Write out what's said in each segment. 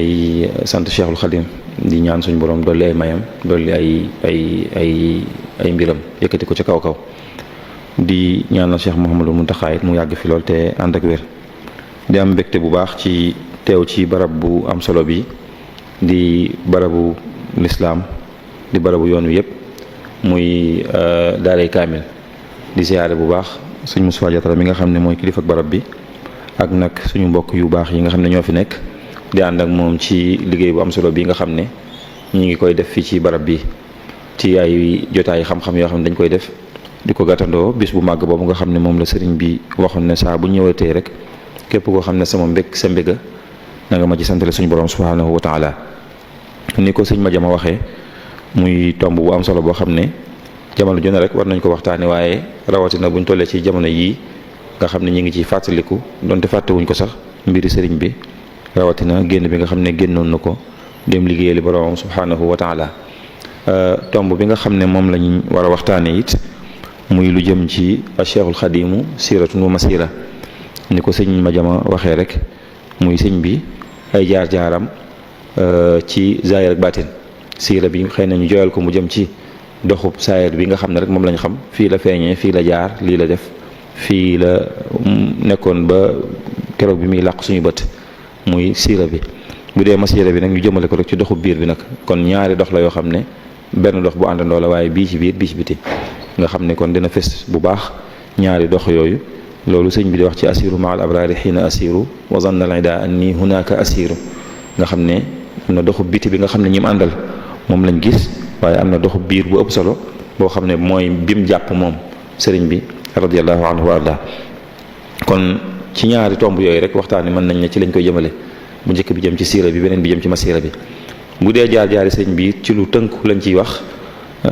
ay sant Cheikhul Khadim di ñaan suñu borom dolli ay mayam dolli ay mbiram yëkkati ko ca kaw kaw di ñaanal Cheikh Mouhamadou Mountakha it mu yàgg fi lool te ànd ak wér di am mbégte bu baax ci teew ci barab bu am solo bi di barabu lislaam di barabu yoon wi yëpp muy daaray kaamil di siyaare bu baax suñ Moustapha Diatara mi nga xam ne mooy kilifa ak barab bi ak nag suñu mbokk yu baax yi nga xam ne ñoo fi nekk di ànd ak moom ci liggéey bu am solo bi nga xam ne ñi ngi koy def fii ci barab bi ci ay jotaay xam-xam yoo xam ne dañ koy def di ko gàttandoo bis bu màgg boobu nga xam ne moom la sëriñ bi waxoon ne saa bu ñëwatee rek képp koo xam ne sama mbég sa mbéga na nga ma ci santale suñu borom subhanahu wa taala ni ko sëñ Madiama waxee muy tomb bu am solo boo xam ne jamono ju ne rek war nañ ko waxtaane waaye rawatina buñ tollee ci jamono yii nga xam ne ñi ngi ciy fàttaliku donte fàttewuñ ko sax mbiri sëriñ bi rawatina génn bi nga xam ne génnoon na ko dem liggéeyali borom subhanahu wa taala tomb bi nga xam ne moom lañ war a waxtaane it muy lu jëm ci Cheikhul Xadimu siratun wa masira ni ko sëñ Madiama waxee rek muy sëñ bi ay jaar-jaaram ci zaahir ak baatin siira bi xëy na ñu joyal ko mu jëm ci doxub saayir bi nga xam ne rek moom lañ xam fii la feeñee fii la jaar lii la def fii la nekkoon ba keroog bi muy làq suñu bët muy siira bi bu dee masira bi nag ñu jëmale ko rek ci doxub biir bi nag kon ñaari dox la yoo xam ne benn dox bu àndandoo la waaye bii ci biir bii ci biti nga xam ne kon dina fes bu baax ñaari dox yooyu loolu sëñ bi di wax ci asiru ma al abrari xiina asiru wa zanna al ida anni hunaka asiru nga xam ne am na doxub biti bi nga xam ne ñi mu àndal moom lañ gis waaye am na doxub biir bu ëpp solo boo xam ne mooy bim jàpp moom sëriñ bi radiallahu anhu wa arda kon ci ñaari tomb yooyu rek waxtaan ni mën nañ ne ci lañ koy jëmale bu njëkk bi jëm ci siira bi beneen bi jëm ci masira bi bu dee jaar-jaari sëñ bi ci lu tënku lañ ciy wax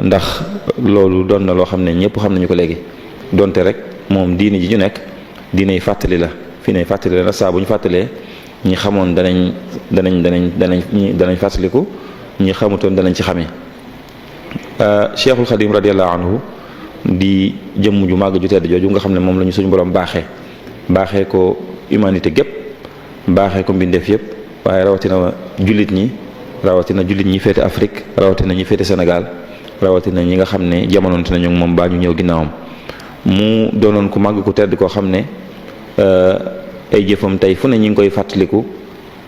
ndax loolu doon na loo xam ne ñëpp xam nañu ko léegi donte rek moom diini ji ñu nekk diinay fàttali la fii nay fàttali la saa bu ñu fàttalee ñi xamoon danañ fàttaliku ñi xamutoon danañ ci xamee Cheikhul Khadim radiallahu anhu di jëmm ju màgg ju tedd jooju nga xam ne moom la ñu suñu borom baaxee ko humanité gépp baaxee ko mbindeef yëpp waaye rawatina jullit ñi féete Afrique rawatina ñi féete Sénégal rawatina ñi nga xam ne jamonoonte nañu moom baa ñu ñëw ginnaawam mu doonoon ku màgg ku tedd koo xam ne ay jëfam tey fu ne ñi ngi koy fàttaliku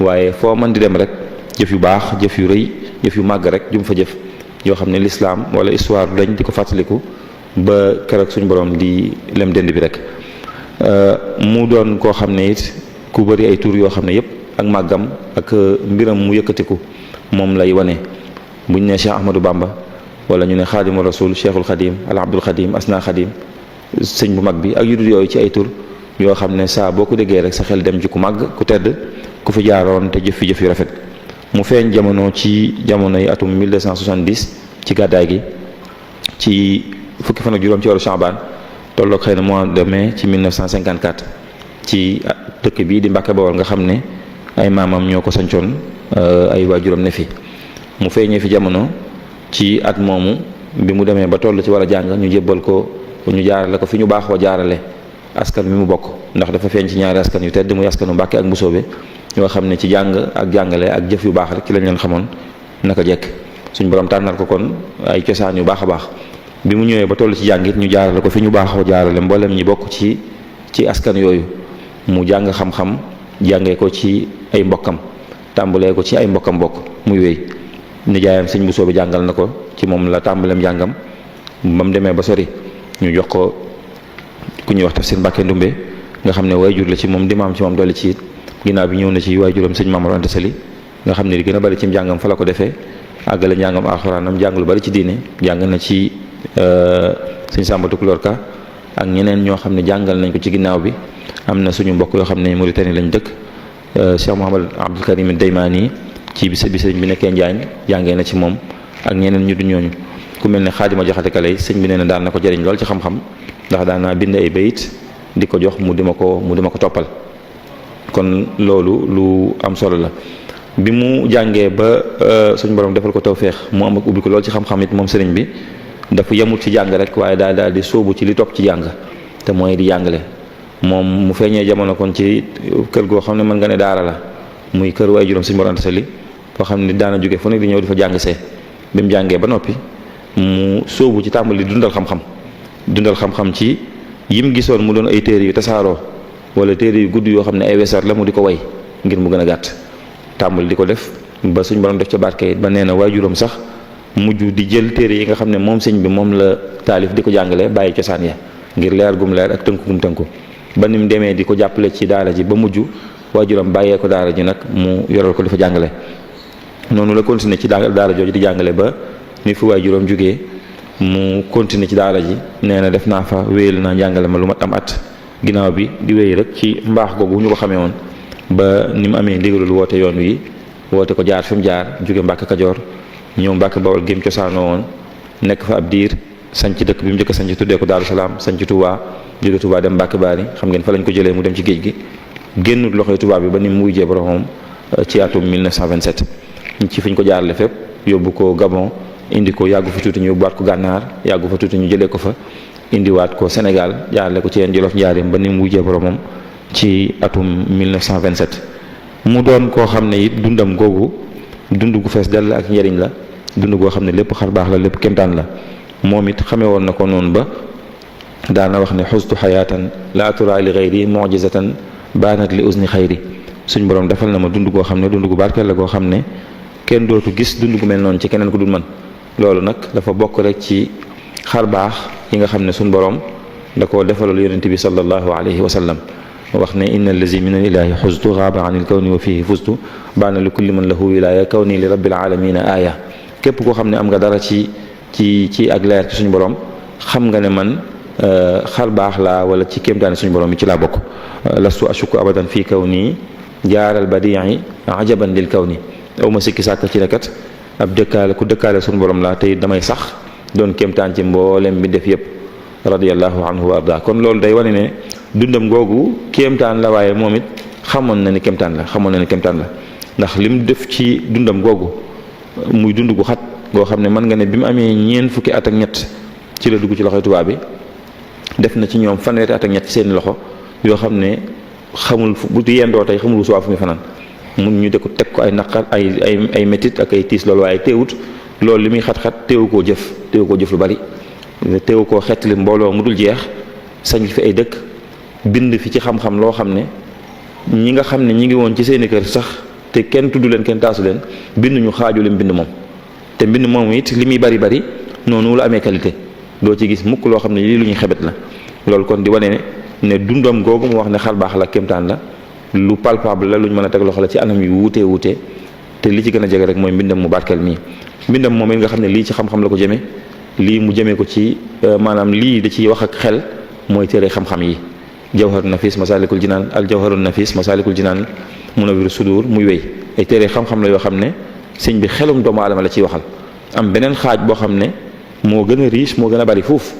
waaye foo mën di dem rek jëf yu baax jëf yu rëy jëf yu màgg rek jum fa jëf yoo xam ne l'islam wala histoire dañ di ko fàttaliku ba keroog suñu borom di lem dend bi rek mu doon koo xam ne it ku bëri ay tur yoo xam ne yëpp ak màggam ak mbiram mu yëkkatiku moom lay wane buñ ne Cheikh Ahmadou Bamba wala ñu ne xaadimu rasul Cheikhul Xadim al Abdul Xadim asna Xadim sëñ bu mag bi ak yu dul yooyu ci ay tur yoo xam ne saa boo ko déggee rek sa xel dem ci ku màgg ku tedd ku fi jaaroon te jëf fi jëf yu rafet mu feeñ jamono ci jamonoy atum 1270 ci gàddaay gi ci fukki fan ak juróom ci weeru Chaabaan tolloog xëy na mois de mai ci 1954 ci dëkk bii di Mbàkke Bawol nga xam ne ay maamam ñoo ko sancoon ay waajuram ne fi mu feeñee fi jamono ci at moomu bi mu demee ba toll ci war a jàng ñu jébbal ko ñu jaarale ko fi ñu baaxoo jaarale askan mi mu bokk ndax dafa feeñ ci ñaari askan yu tedd muy askanu Mbàkke ak Mbusoobe ñoo xam ne ci jàng ak jàngale ak jëf yu baax rek ci lañ leen xamoon naka jekk suñ borom tànnal ko kon ay cosaan yu baax a baax bi mu ñëwee ba toll ci jàngit ñu jaarale ko fi ñu baaxoo jaarale mboolem ñi bokk ci askan yooyu mu jàng xam-xam jàngee ko ci ay mbokkam tàmbalee ko ci ay mbokkam bokk muy wéy nijaayam sëñ bu soobi jàngal na ko ci moom la tàmbaleem jàngam ba mu demee ba sori ñu jox ko ku ñuy wax Tafsir Mbàkke Ndumbe nga xam ne waajur la ci moom di maam ci moom dolli ci it ginnaaw bi ñëw na ci waajuram sëñ Mamadou Anta Sali nga xam ne li gën a bari ci njàngam fa la ko defee àggale njàngam alxuraanam jàng lu bari ci diine jàng na ci sëñ Samba Tukulóor Ka ak ñeneen ñoo xam ne jàngal nañ ko ci ginnaaw bi am na suñu mbokk yoo xam ne Mauritanie lañ dëkk Cheikh Mouhamad Abdul Karim Daymaani ci bi sëñ bi nekkee Njaañ jàngee na ci moom ak ñeneen ñu du ñooñu ku mel ne Xaadima Jaxate Kala sëñ bi nee na daan na ko jëriñ lool ci xam-xam ndax daan naa bind ay bayit di ko jox mu di ma ko toppal kon loolu lu am solo la bi mu jàngee ba suñ borom defal ko tawféex mu am ak ubbi ko lool ci xam-xam it moom sëriñ bi dafa yemut ci jàng rek waaye daal di sóobu ci li topp ci jàng te mooy di jàngale moom mu feeñee jamono kon ci kër goo xam ne mën nga ne daara la muy kër waay juróom Sëñ Mor Anta Sali foo xam ne daana jóge fu nekk di ñëw di fa jàng see bi mu jàngee ba noppi mu sóobu ci tàmbali dundal xam-xam ci yim gisoon mu doon ay téere yu tasaaroo wala téere yu gudd yoo xam ne ay weesar la mu di ko way ngir mu gën a gàtt tàmbali di ko def ba suñ borom def ca barke it ba nee na waajuram sax mujj di jël téere yi nga xam ne moom sëñ bi moom la taalif di ko jàngale bàyyi cosaan ya ngir leer gum leer ak tënku gum tënku ba ni mu demee di ko jàppale ci daara ji ba mujj waajuram bàyyee ko daara ji nag mu yoral ko di fa jàngale noonu la continuer ci daara jooju di jàngale ba ni fi waajuram jógee mu continuer ci daara ji nee na def naa fa wéyal naa jàngale ma lu mat am at ginnaaw bi di wéy rek ci mbaax googu ñu ko xamee woon ba ni mu amee ndigalul woote yoon wi woote ko jaar fi mu jaar jóge Mbàkke Kajoor ñëw Mbàkke Bawol gém cosaanoo woon nekk fa ab diir sanc dëkk bi mu njëkk a sanc tuddee ko Daaru Salaam sanc Touba jóge Touba dem Mbàkke Baari xam ngeen fa lañ ko jëlee mu dem ci géej gi génnut loxoy Touba bi ba ni mu wujjee boromam ci atum 1927 ci fiñ ko jaarale fépp yóbbu ko Gabon indi ko yàggu fa tuuti ñu yóbbuwaat ko Gànnaar yàggu fa tuuti ñu jëlee ko fa indiwaat ko Sénégal jaarale ko ci yeen Jolof Njaaréem ba ni mu wujjee boromam ci atum 1927 mu doon koo xam ne it dundam googu dund gu fees dell ak njëriñ la dund goo xam ne lépp xar baax la lépp kémtaan la moom it xamee woon na ko noonu ba daana wax ne xustu xayaatan laa tura li xayri mujizatan baanat li usni xayri suñ borom defal na ma dund goo xam ne dund gu barkeel la goo xam ne kenn dootu gis dund gu mel noonu ci keneen ku dul man loolu nag dafa bokk rek ci xar baax yi nga xam ne suñ borom da koo defalal yonente bi sallallahu alayhi wa sallam wax ne inna allazi min al ilahi xustu xaaba an il kawni wa fihi fustu baana li kulli man lahu wilaya kawni li rabbil alamina aaya képp koo xam ne am nga dara ci ak leer ci suñu borom xam nga ne man xar baax laa wala ci kéemtaani suñu borom yi ci laa bokk lastu ashuku abadan fii kawni jaaral badii ajaban lil kawni aw ma sikki sàkk ci nekat ab dëkkaale ku dëkkaale suñu borom laa tey damay sax doon kéemtaan ci mboolem bi def yépp radiyallahu anhu wa arda kon loolu day wane ne dundam googu kéemtaan la waaye moom it xamoon na ni kéemtaan la ndax lim def ci dundam googu muy dund gu xat goo xam ne mën nga ne bi mu amee ñeent fukki at ak ñett ci la dugg ci loxoy tubaab bi def na ci ñoom fanweeri at ak ñett ci seeni loxo yoo xam ne xamul bu yendoo tey xamul suwaa fu muy fanaan mun ñu de ko teg ko ay naqar ay métit ak ay tiis loolu waaye teewut loolu li muy xat-xat teewu koo jëf lu bari teewu koo xettali mbooloo mu dul jeex sañ fi ay dëkk bind fi ci xam-xam loo xam ne ñi nga xam ne ñi ngi woon ci seeni kër sax te kenn tudd leen kenn taasu leen bind ñu xaaju lim bind moom te mbind moom it li muy bari noonu la amee qualité doo ci gis mukk loo xam ne lii lu ñuy xebet la loolu kon di wane ne dundam googu mu wax ne xar baax la kéemtaan la lu palpable la lu ñu mën a teg loxo la ci anam yu wuute te li ci gën a jege rek mooy mbindam mu barkeel mii mbindam moom it nga xam ne lii ci xam-xam la ko jëme lii mu jëmee ko ci maanaam lii da ciy wax ak xel mooy téere xam-xam yi jawharu nafis masalikul jinaan al jawharu nafis masalikul jinaan munawwirus sudur muy wéy ay téere xam-xam la yoo xam ne sëñ bi xelum doomu aadama la ciy waxal am beneen xaaj boo xam ne moo gën a riche moo gën a bari foofu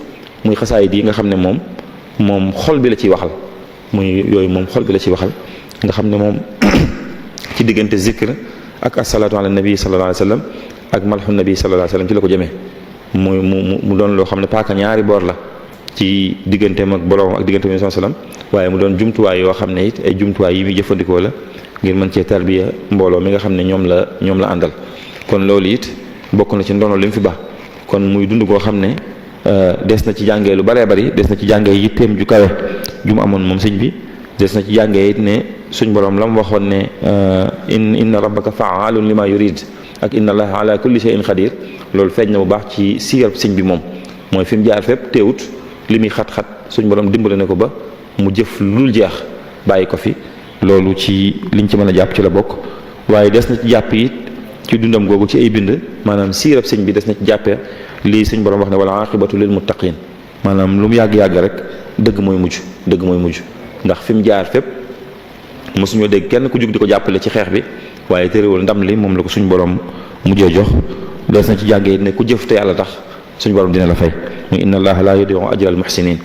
muy xasaayid yi nga xam ne moom xol bi la ciy waxal muy yooyu moom xol bi la ciy waxal nga xam ne moom ci diggante zikr ak asalaatu ala nabi sallallahu alayhi wa sallam ak malxu nabi sallallahu alayhi wa sallam ci la ko jëmee mu doon loo xam ne paaka ñaari boor la ci digganteem ak borom ak digganteem sallallahu alayhi wa sallam waaye mu doon jumtuwaay yoo xam ne it ay jumtuwaay yi muy jëfandikoo la ngir mën cee tarbiya mbooloo mi nga xam ne ñoom la àndal kon loolu it bokk na ci ndono li mu fi baax kon muy dund koo xam ne des na ci jàngee lu baree bari des na ci jàngee yitteem ju kawe ju mu amoon moom sëñ bi des na ci jàngee it ne suñ borom la mu waxoon ne inna rabbaka fa'aalun lima yurid ak inna allaha ala kulli shay'in qadir loolu feeñ na bu baax ci siirab sëñ bi moom mooy fi mu jaar fépp teewut li muy xat-xat suñ borom dimbale ne ko ba mu jëf lul jeex bàyyi ko fi loolu ci liñ ci mën a jàpp ci la bokk waaye des na ci jàpp it ci dundam googu ci ay bind maanaam siirab sëñ bi des na ci jàppee lii suñ borom wax ne wala aqibatu lil muttaqin maanaam lu mu yàgg-yàgg rek dëgg mooy mujj ndax fi mu jaar fépp mosuñoo dégg kenn ku jug di ko jàppale ci xeex bi waaye terewul ndam li moom la ko suñ borom mujjee jox des na ci jàngee ne ku jëf te yàlla tax suñ borom dina la fay muy inna allaha la yudi'u ajra al muhsinin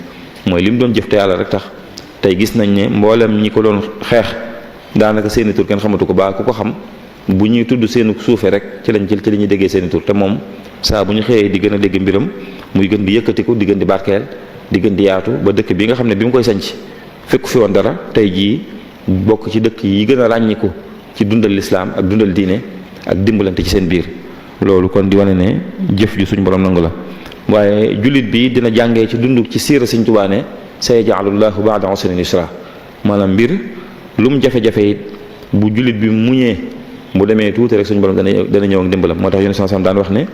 mooy li mu doon jëf te yàlla rek tax tey gis nañ ne mboolem ñi ko doon xeex daanaka seeni tur kenn xamatu ko baa ku ko xam bu ñuy tudd seenu suufe rek ci lañ jël ci li ñuy déggee seeni tur te moom saa bu ñu xëyee di gën a dégg mbiram muy gën di yëkkatiku di gën di barkeel di gën di yaatu ba dëkk bi nga xam ne bi mu koy sanc fekku fi woon dara tey jii bokk ci dëkk yi gën a ràññiku ci dundal lislaam ak dundal diine ak dimbalante ci seen biir. loolu kon di wane ne jëf ju suñu borom nangu la. waaye jullit bi dina jàngee ci dund ci siira Sëñ Tuubaa ne sayaj'alullahu ba'da usrin yusra, maanaam mbir lu mu jafe-jafe it bu jullit bi muñee bu demee tuuti rek suñu borom dana ñëw ak dimbalam. moo tax Yonent sallallahu alayhi wasallam daan wax ne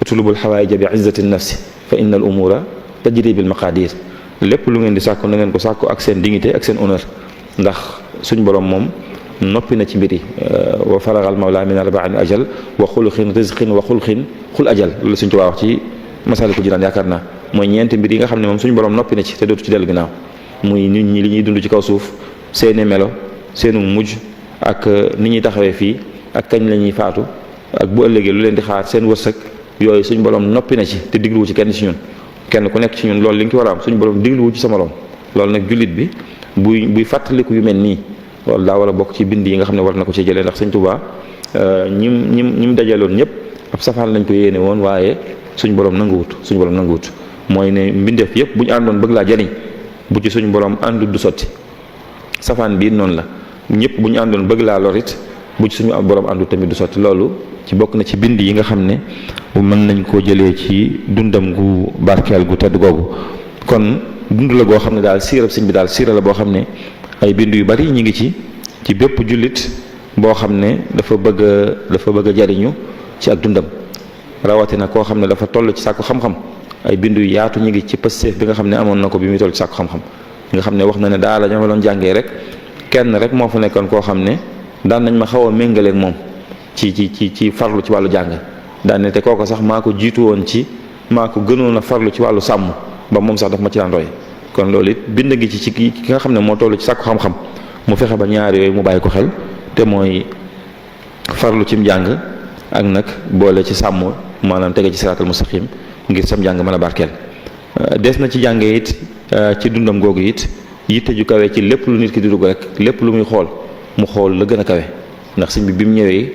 utlubul hawaa'ija bi izzati nafsi fa innal umuura tajri bil maqaadir. lépp lu ngeen di sàkku na ngeen ko sàkku ak seen dignité ak seen honneur, ndax suñ borom moom noppi na ci mbir yi. wa faragal mawla min arba'in ajal wa xuluqin rizqin wa xulqin xul ajal, loolu suñ Tuubaa wax ci Masaalikul Jinaan yaakaar naa mooy ñeenti mbir yi nga xam ne moom suñu borom noppi na ci te dootu ci dellu ginnaaw. muy nit ñi li ñuy dund ci kaw suuf, seeni melo, seenu mujj, ak ni ñuy taxawee fii, ak kañ la ñuy faatu, ak bu ëllëgee lu leen di xaar, seen wërsëg. yooyu suñu borom noppi na ci te digluwu ci kenn ci ñun. kenn ku nekk ci ñun loolu li nga ci war a am suñu borom digluwu ci sa morom. loolu nag jullit bi buy fàttaliku yu mel nii loolu daa war a bokk ci bind yi nga xam ne war na ko ci jëlee, ndax Sëñ Tuubaa ñim dajaloon ñëpp ab safaan lañ ko yéene woon, waaye suñu borom nanguwut. mooy ne mbindeef yëpp bu ñu àndoon bëgg laa jariñ bu ci suñu borom àndut du sotti. safaan bii noonu la, ñëpp bu ñu àndoon bëgg laa lorit bu ci suñu borom àndut tamit du sotti. loolu ci bokk na ci bind yi nga xam ne mën nañ koo jëlee ci dundam gu barkeel gu tedd googu. kon dund la goo xam ne daal siirab sëñ bi daal siira la boo xam ne ay bind yu bari ñu ngi ci bépp jullit boo xam ne dafa bëgg a jariñu ci ak dundam, rawatina koo xam ne dafa toll ci sàkku xam-xam. ay bind yu yaatu ñu ngi ci pësteef bi nga xam ne amoon na ko bi muy toll ci sàkku xam-xam. nga xam ne wax na ne daal la ñoo ma doon jàngee rek kenn rek moo fa nekkoon koo xam ne daan nañ ma xaw a méngaleeg moom ci farlu ci wàllu jàng. daan ne te kooko sax maa ko jiitu woon maa ko gënoon a farlu ci wàllu sàmm ba moom sax daf ma ci daan roy. kon loolu it bind ngi ci ki nga xam ne moo toll ci sàkku xam-xam mu fexe ba ñaar yooyu mu bàyyi ko xel, te mooy farlu cim jàng ak nag boole ci sàmm, maanaam tege ci siraatal mustaqim ngir sam jàng mën a barkeel. des na ci jàngee it ci dundam googu it yitte ju kawe ci lépp lu nit ki di dugg rek, lépp lu muy xool mu xool la gën a kawe, ndax sëñ bi mu ñëwee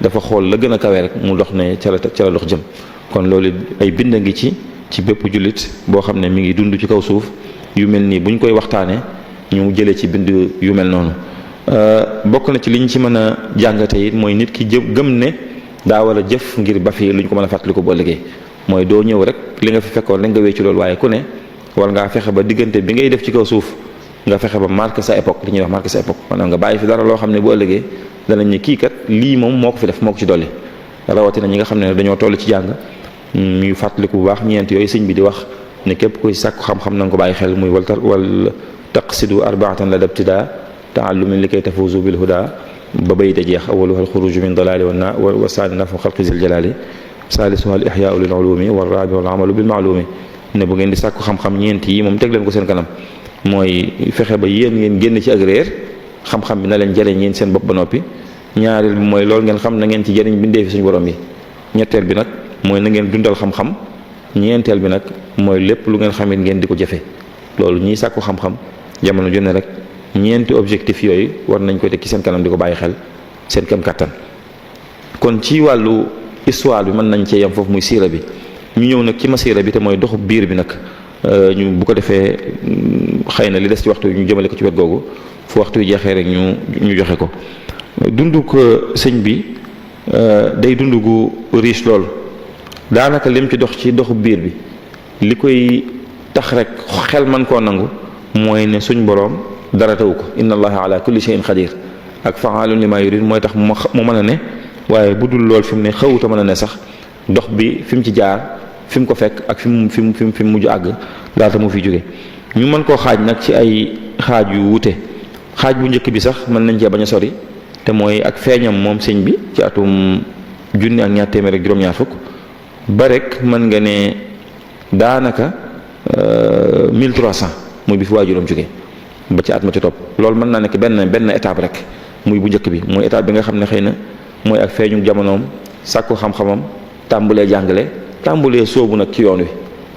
dafa xool la gën a kawe rek mu dox ne ca la dox jëm. kon loolu ay bind ngi ci bépp jullit boo xam ne mi ngi dund ci kaw suuf. yu mel nii buñ koy waxtaanee ñu jëlee ci bind yu mel noonu. bokk na ci liñ ci mën a jàngate it mooy nit ki gëm ne daa war a jëf ngir ba fi luñ ko mën a fàttaliku bu ëllëgee. mooy doo ñëw rek li nga fi fekkoon rek nga wéccu loolu, waaye ku ne war ngaa fexe ba diggante bi ngay def ci kaw suuf nga fexe ba marqué sa époque, li ñuy wax marqué sa époque. maanaam nga bàyyi fi dara loo xam ne bu ëllëgee danañ ne kii kat lii moom moo ko fi def, moo ko ci dolli. rawatina ñi nga xam ne dañoo toll ci jàng ñuy fàttaliku bu baax ñeent yooyu sëñ bi di wax ne képp kuy sàkku xam-xam na nga ko bàyyi xel. muy wal taqsidu arbaatan la dabtida taallumin li kay tafuzu bil huda ba bayda jeex. awaluha alxuruju min dalali wa saani nafu xalqi zil jalali salisuha al ihyaau lil ulumi wa rabiu al amalu bil maalumi. ne bu ngeen di sàkku xam-xam ñeent yi moom teg leen ko seen kanam, mooy fexe ba yéen ngeen génn ci ak réer, xam-xam bi na leen jëriñ yéen seen bopp ba noppi. ñaareel bi mooy loolu ngeen xam na ngeen ci jëriñ bindee fi suñu borom yi. ñetteel bi nag mooy na ngeen dundal xam-xam. ñeenteel bi nag mooy lépp lu ngeen xamit ngeen di ko jëfe. loolu ñiy sàkku xam-xam jamono junne rek ñeenti objectif yooyu war nañ ko teg ci seen kanam di ko bàyyi xel seen kem kattan. kon ci wàllu histoire bi mën nañ cee yam foofu muy siira bi. ñu ñëw nag ci masiira bi te mooy doxu biir bi nag ñu bu ko defee xëy na li des ci waxtu ñu jëmale ko ci wet googu fu waxtu wi jeexee rek ñu joxe ko. dundu ko sëñ bi day dund gu riche lool. daanaka lim ci dox ci doxu biir bi li koy tax rek xel man koo nangu mooy ne suñ boroom dara taw ko. inna allaha ala kulli shay'in qadir ak fa'aalun lima yurid mooy tax mu mën a ne. waaye bu dul lool fi mu ne xawuta mën a ne sax dox bi fi mu ci jaar fi mu ko fekk ak fi mu mujj àgg laata mu fi jóge. ñu mën koo xaaj nag ci ay xaaj yu wute. xaaj bu njëkk bi sax mën nañ cee bañ a sori te mooy ak feeñam moom sëñ bi ci atum junni ak ñaar téeméer ak juróom-ñaar fukk ba rek mën nga ne daanaka 1300 muy bi fi waajuram jóge ba ci at ma ci topp. loolu mën naa nekk benn étape rek muy bu njëkk bi mooy étape bi nga xam ne xëy na mooy ak feeñu jamonoom sàkku xam-xamam tàmbulee jàngale tàmbulee soobu nag ci yoon wi.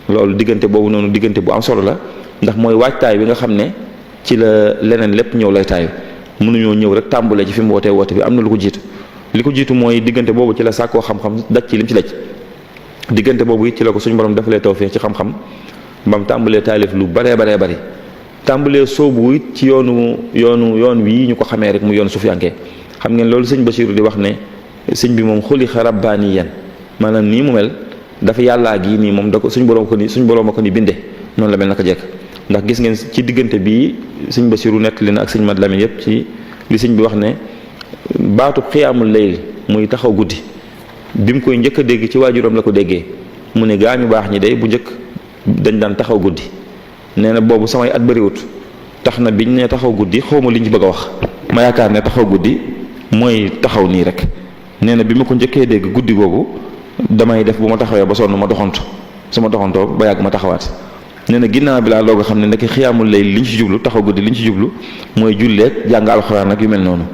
loolu diggante boobu noonu diggante bu am solo la ndax mooy waajtaay bi nga xam ne ci la leneen lépp ñëw lay taayu. mënuñoo ñëw rek tàmbulee ci fi mu wootee woote bi am na lu ko jiitu. li ko jiitu mooy diggante boobu ci la sàkkoo xam-xam daj ci lim ci daj. diggante boobu it ci la ko suñu borom defalee tawfeex ci xam-xam bam tàmbulee taalif lu baree bari tàmbulee soobu it ci yoon wii ñu ko xamee rek mu yoon sufiyanke xam ngeen loolu sëñ Basiru di wax ne sëñ bi moom xuliqa rabbaaniyan maanaam nii mu mel dafa yàllaa gi nii moom da ko suñ borom a ko ni binde noonu la mel naka jekk. ndax gis ngeen ci diggante bii sëñ Basiru nettali na ak sëñ Mad Lamin yëpp ci li sëñ bi wax ne baatub xiyaamul layl muy taxaw guddi bi mu koy njëkk a dégg ci waajuram la ko déggee mu ne gaa ñu baax ñi day bu njëkk dañ daan taxaw guddi nee na boobu samay at bëriwut tax na biñ ne taxaw guddi xawma liñ ci bëgg a wax ma yaakaar ne taxaw guddi mooy taxaw nii rek nee na bi ma ko njëkkee dégg guddi googu damay def bu ma taxawee ba sonn ma doxantu su ma doxantoo ba yàgg ma taxawaat nee na ginnaaw bi laa doog a xam ne ndeke xiyaamul layl liñ ci jublu taxaw guddi liñ ci jublu mooy julleeg jàng alxuraan ak yu mel noonu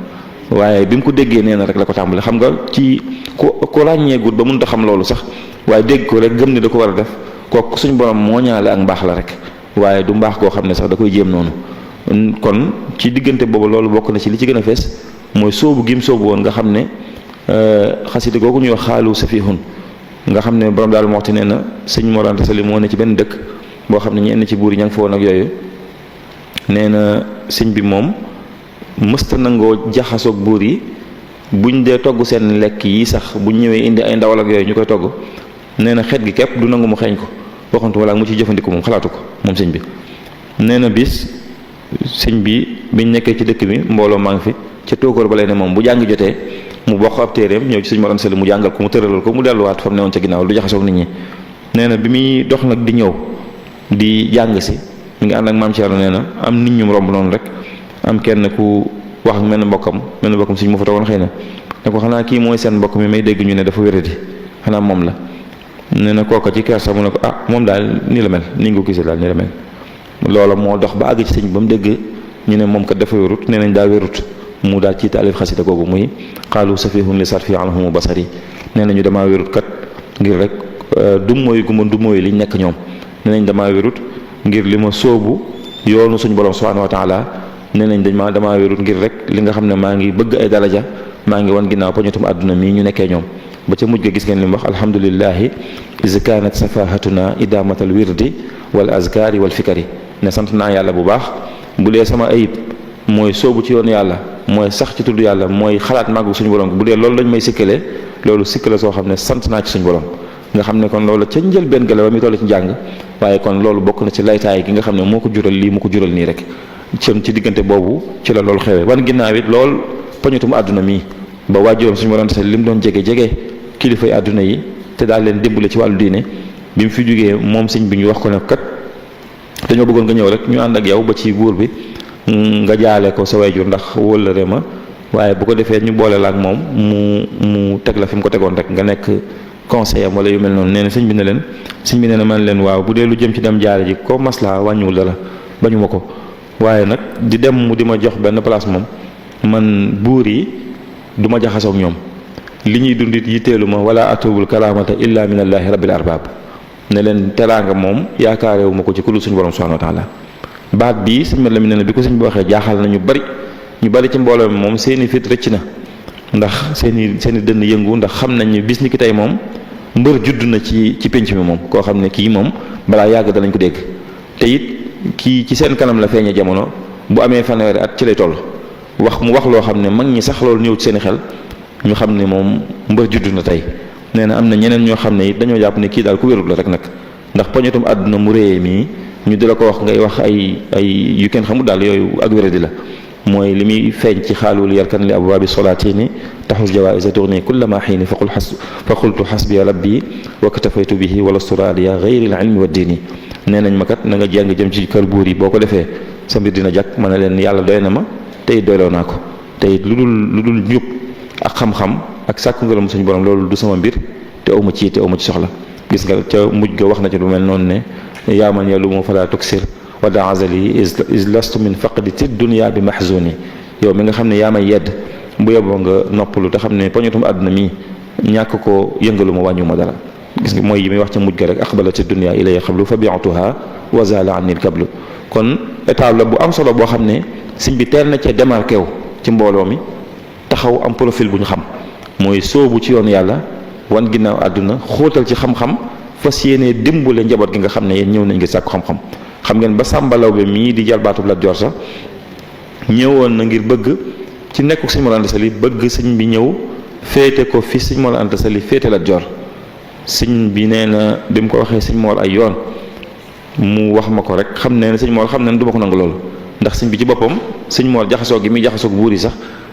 waaye bi mu ko déggee nee na rek la ko tàmbale xam nga ci ku ràññeegut ba mënut a xam loolu sax waaye dégg ko rek gëm ne da ko war a def kooku suñ borom moo ñaale ak mbaax la rek waaye du mbaax koo xam ne sax da koy jéem noonu kon ci diggante boobu loolu bokk na ci li ci gën a fees mooy sóobu gim sóobu woon nga xam ne xasida googu ñuy wax xaalu safihun nga xam ne borom daal moo waxti nee na sëñ Mor Anta Sali moo ne ci benn dëkk boo xam ne ñenn ci buur yi ña ngi fa woon ak yooyu nee na sëñ bi moom mësta nangoo jaxasoog buur yi buñ dee togg seen lekk yi sax buñ ñëwee indi ay ndawal ak yooyu ñu koy togg nee na xet gi képp du nangu mu xeeñ ko waxantu wala mu ci jëfandiku moom xalaatu ko moom sëñ bi nee na bis sëñ bi biñ nekkee ci dëkk bi mbooloo maa ngi fi ca tóokóor ba lay ne moom bu jàng jotee mu bokk ab téeréem ñëw ci sëñ Mor Anta Sali mu jàngal ko mu tëralal ko mu delluwaat fa mu newoon ca ginnaaw du jaxasoog nit ñi nee na bi muy dox nag di ñëw di jàng si mi ngi ànd ak maam Thierno nee na am nit ñu romb noonu rek am kenn ku wax ak mel na mbokkam suñ ma fa toogoon xëy na ne ko xanaa kii mooy seen mbokk mi may dégg ñu ne dafa wéradi xanaa moom la nee na kooka ci kersa mu ne ko moom daal nii la mel ni nga ko gisee daal nii la mel loola moo dox ba àgg ci sëñ ba mu dégg ñu ne moom kat dafa wérut nee nañ daa wérut mu daal ci taalif xasida googu muy xaalu safihun li sarfi anhumu basari nee nañu damaa wérut kat ngir rek du mooy gu ma du mooy liñ nekk ñoom nee nañ damaa wérut ngir li ma sóobu yoonu suñu borom subhanahu wa taala nee nañ damaa wérut ngir rek li nga xam ne maa ngi bëgg ay daraja maa ngi wan ginnaaw pañutum àdduna mii ñu nekkee ñoom ba ca mujj ga gis ngeen li mu wax alhamdulillahi is kanat safahatuna idamatal wirdi wal azkari wal fikari ne sant naa yàlla bu baax bu dee sama ayib mooy sóobu ci yoonu yàlla mooy sax ci tudd yàlla mooy xalaat màggu suñu borom bu dee loolu lañ may sikkalee loolu sikkale soo xam ne sant naa ci suñu borom nga xam ne kon loolu ca njëlbéen ga la ba muy toll ci njàng waaye kon loolu bokk na ci laytaay gi nga xam ne moo ko jural lii mu ko jural nii rek ci diggante boobu ci la loolu xewee wan ginnaaw it lool pañutum àdduna mi ba waajuram suñu Mor Anta Sali li mu doon jege kilifay àdduna yi te daal leen dimbale ci wàllu diine bi mu fi jógee moom sëñ bi ñu wax ko ne kat dañoo bëggoon nga ñëw rek ñu ànd ak yow ba ci buur bi nga jaale ko sa waajur ndax wóllëre ma waaye bu ko defee ñu boole la ak moom mu teg la fi mu ko tegoon rek nga nekk conseil am wala yu mel noonu nee na sëñ bi nee na man leen waaw bu dee lu jëm ci dem jaare ji ko maslaa wàññiwul dara bañu ma ko waaye nag di dem mu di ma jox benn place moom man buur yi du ma jaxasoog ñoom li ñuy dundit yitteelu ma wala atubul karamata illa min allahi rabbil arbab ne leen teraanga moom yaakaarewu ma ko ci ku dul suñu borom subhanahu wa taala baat bii sëñ ma la mi ne bi ko sëñ bi waxee jaaxal na ñu bari ci mbooloo mi moom seeni fit rëcc na ndax seeni dënn yëngu ndax xam nañ ni bis ni ki tey moom mbër judd na ci pénc mi moom koo xam ne kii moom balaa yàgg danañ ko dégg te it kii ci seen kanam la feeñe jamono bu amee fanweeri at ci lay toll wax loo xam ne mag ñi sax loolu ñëw ci seen xel ñu xam ne moom mbër judd na tey nee na am na ñeneen ñoo xam ne it dañoo jàpp ne kii daal ku wérul la rek nag ndax poñatum àdduna mu réyee mii ñu di la ko wax ngay wax ay yu kenn xamul daal yooyu ak wéradi la mooy li muy feeñ ci xaalul yarkan li abwaabi solaatini taxus jawaisa tourni kullama xiini fa qultu xasbiya rabbi wa katafaytu bihi wala sturaliya gayri l ilmi wa diini nee nañ ma kat na nga jàng jëm ci kër buur yi boo ko defee sa mbir dina jàkk ma ne leen yàlla doy na ma tey doyloo naa ko tey lu dul njub ak xam-xam ak sàkku ngërëm suñu borom loolu du sama mbir te awma ci soxla gis nga ca mujj ga wax na ci lu mel noonu ne yaa man yalumu fala tuksir wa daa azali is lastu min faqditi dunya bi mahzuni yow mi nga xam ne yaa may yedd bu yeboo nga noppalu te xam ne poñatum àdduna mi ñàkk ko yëngalu ma wàññu ma dara gis nga mooy yi muy wax ca mujj ga rek aqbalati dunya ilay xablu fa bi'tuha wa zala anil kablu kon étape la bu am solo boo xam ne sëñ bi teel na cee démarqué wu ci mbooloo mi taxaw am profil bu ñu xam mooy sóobu ci yoon yàlla wan ginnaaw àdduna xóotal ci xam-xam fas yéenee dimbale njaboot gi nga xam ne yéen ñëw nañ ngir sàkku xam-xam xam ngeen ba sàmbalaw bi mii di jalbaatu Lat Joor sax ñëwoon na ngir bëgg ci nekkuk sëñ Mor Anta Sali bëgg sëñ bi ñëw féete ko fi sëñ Mor Anta Sali féete Lat Joor. sëñ bi nee na bi mu ko waxee sëñ Mor ay yoon mu wax ma ko rek xam ne sëñ Mor xam ne du ma ko nangu loolu ndax sëñ bi ci boppam sëñ Mor jaxasoo gi muy jaxasoo buur yi sax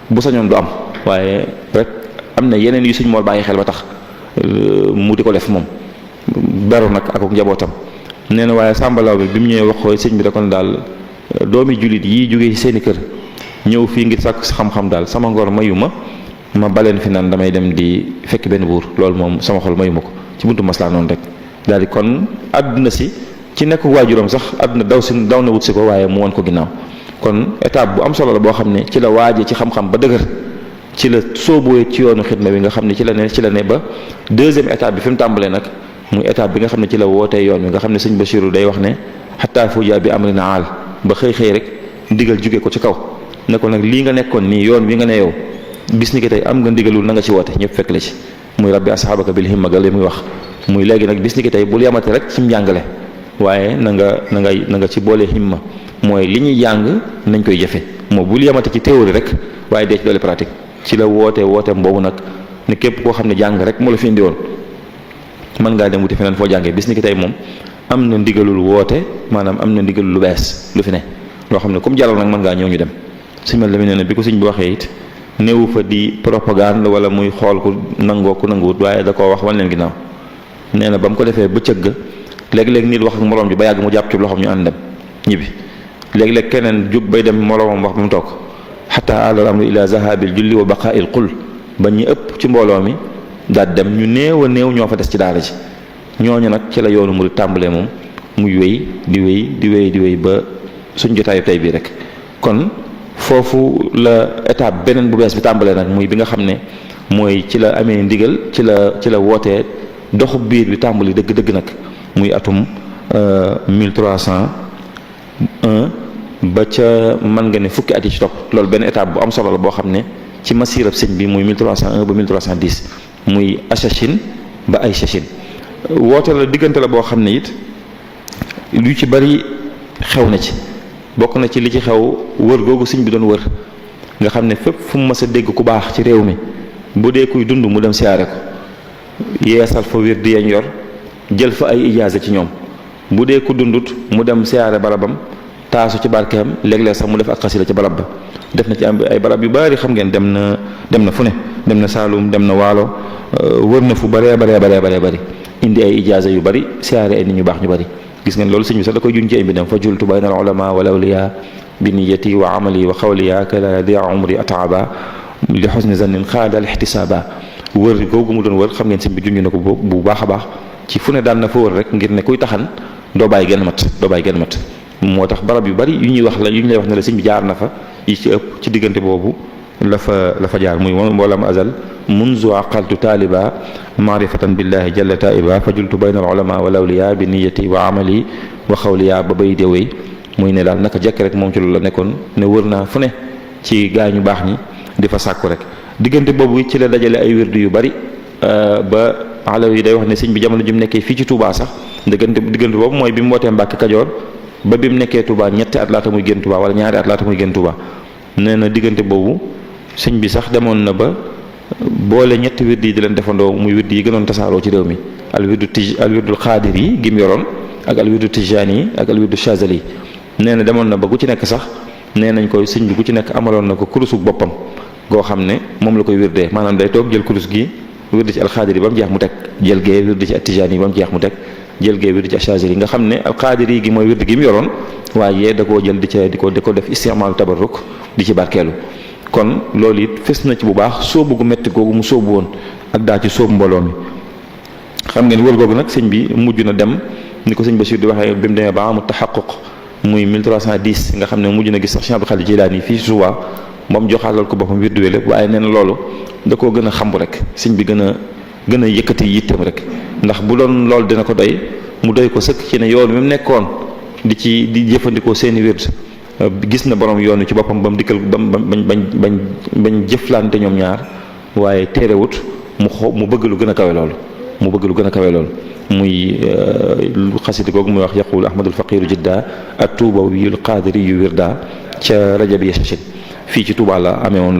bu sañoon du am waaye rek am na yeneen yu sëñ Mor bàyyi xel ba tax mu di ko def moom beru nag ak njabootam. nee na waaye sàmbalaw bi mu ñëwee wax ko sëñ bi da kon daal doomi jullit yi jógee ci seeni kër ñëw fii ngir sàkk xam-xam daal sama ngor mayu ma baleen fi naan damay dem di fekk benn buur loolu moom sama xol mayu ma ko ci buntu maslaa noonu rek daal di kon àdduna si ci nekk waajuram sax àdduna daw na wut si ko waaye mu won ko ginnaaw. kon étape bu am solo la boo xam ne ci la waajee ci xam-xam ba dëgër ci la sóobuwee ci yoonu xidma bi nga xam ne ci la ne ba deuxième étape bi fi mu tàmbalee nag muy étape bi nga xam ne ci la wootee yoon wi nga xam ne sëñ Bachirou day wax ne xataa fuja bi amri na aal ba xëy rek ndigal jóge ko ci kaw ne ko nag lii nga nekkoon nii yoon wi nga ne yow bis ni ki tey am nga ndigalul na nga ci woote ñëpp fekk la ci muy rabbi asxaabaka bil himma ga li muy wax muy léegi nag bis ni ki tey bul yamate rek ci njàngale waaye na nga ci boole himma mooy li ñuy jàng nañ koy jëfe moo bul yamate ci théorie rek waaye dee ci doole pratique ci la wooteem boobu nag ne képp koo xam ne jàng rek moo la fi indi woon mën ngaa dem wuti feneen foo jàngee bis ni ki tey moom am na ndigalul woote maanaam am na ndigalul lu bees lu fi ne loo xam ne comme jàllal nag mën ngaa ñëw ñu dem suñ mel la mi nee na bi ko sëñ bi waxee it néewu fa di propagande wala muy xool ku nangoo ku nanguwut waaye da koo wax wan leen ginnaaw nee na ba mu ko defee bëccëg ga léeg-léeg nit wax ak moroom ji ba yàgg mu jàpp ci loxoom ñu ànd dem ñibbi léeg-léeg keneen jóg bay dem moroomam wax ba mu toog xataa alal amru ila zahabil julli wa baqaa'il qul ba ñu ëpp ci mbooloo mi daal dem ñu néew a néew ñoo fa des ci daara ji ñooñu nag ci la yoonu murid tàmbalee moom muy wéy di wéy ba suñ jotaayu tey bii rek. kon foofu la étape beneen bu bees bi tàmbalee nag muy bi nga xam ne mooy ci la amee ndigal ci la wootee doxu biir bi tàmbali dëgg-dëgg nag muy atum 1301 ba ca mën nga ne fukki at yi ci topp loolu benn étape bu am solo la boo xam ne ci masirab sëñ bi muy 1301 ba 1310 muy Achachine ba ay Chachine woote la diggante la boo xam ne it lu ci bari xew na ci bokk na ci li ci xew wër googu sëñ bi doon wër nga xam ne fépp fu mu mës a dégg ku baax ci réew mi bu dee kuy dund mu dem siyaare ko yeesal fa wér di yañ yor jël fa ay ijaaza ci ñoom bu dee ku dundut mu dem siyaare barabam taasu ci barkeem léeg-léeg sax mu def ak xasida ci barab ba def na ci am ay barab yu bari xam ngeen dem na fu ne dem na Saalum dem na Waalo wër na fu baree bari indi ay ijaaza yu bari siyaare ay nit ñu baax ñu bari gis ngeen loolu sëñ bi sax da koy jun ci ay mbindam fa jultu bayna al ulama wal awliya bi niyati wa amali wa xawliya kala dia umri ataaba li xusni zannin xaada al ihtisaaba wër googu mu doon wër xam ngeen sëñ bi junj na ko bu baax a baax ci fu ne daan na fa wër rek ngir ne kuy taxan doo bàyyi genn mat moo tax barab yu bari yu ñuy wax la yu ñu lay wax ne la sëñ bi jaar na fa yi ci ëpp ci diggante boobu la fa jaar muy mboolam azal munzu aqaltu taaliba maarifatan billahi jalla taiba fa jultu bayna al ulama wal awliya bi niyati wa amali wa xawliya ba bay déwéy muy ne daal naka jekk rek moom ci loolu la nekkoon ne wër naa fu ne ci gaa ñu baax ñi di fa sàkku rek diggante boobu ci la dajale ay wirdu yu bari ba alaw yi day wax ne sëñ bi jamono ju mu nekkee fii ci Touba sax diggante boobu mooy bi mu wootee Mbàkke Kajoor ba bi mu nekkee Touba ñetti at laata muy génn Touba wala ñaari at laata muy génn Touba nee na diggante boobu sëñ bi sax demoon na ba boole ñetti wird yi di leen defandoo muy wird yi gënoon tasaaroo ci réew mi al wirdul xaadir yi gim yoroon ak al wirdu tijani yi ak al wirdu chazali yi nee na demoon na ba ku ci nekk sax nee nañ koy sëñ bi ku ci nekk amaloon na ko kurusu boppam goo xam ne moom la koy wirdee maanaam day toog jël kurus gi wirdi ci al xaadir yi ba mu jeex mu teg jël gee wirdi ci al tijani yi ba mu jeex mu teg jël gee wirdi ci al chazali yi nga xam ne al xaadir yi gi mooy wird gi mu yoroon waaye da koo jël di ko def istimaalu tabarruk di ci barkeelu kon loolu it fes na ci bu baax sóobu gu metti googu mu sóobu woon ak daa ci sóobu mbooloo mi xam ngeen wër googu nag sëñ bi mujj na dem ni ko sëñ Bachir di waxee bi mu demee ba amul taxaquq muy 1310 nga xam ne mujj na gis sax Cheikh Abdou Khadir Jilaani fii Touba moom joxaalal ko boppam wirdu lépp waaye nee na loolu da koo gën a xambu rek sëñ bi gën a yëkkati yitteem rek ndax bu doon loolu dina ko doy mu doy ko sëkk ci ne yoon mi mu nekkoon di jëfandikoo seeni wird gis na borom yoonu ci boppam ba mu dikkal bañ jëflante ñoom ñaar waaye téerewut mu bëgg lu gën a kawe loolu muy xasida googu muy wax yaqul ahmadul faqiru jidda at tuuba wiyul qaadiri yu wirda ca rajab ya Chachine fii ci Touba la amee woon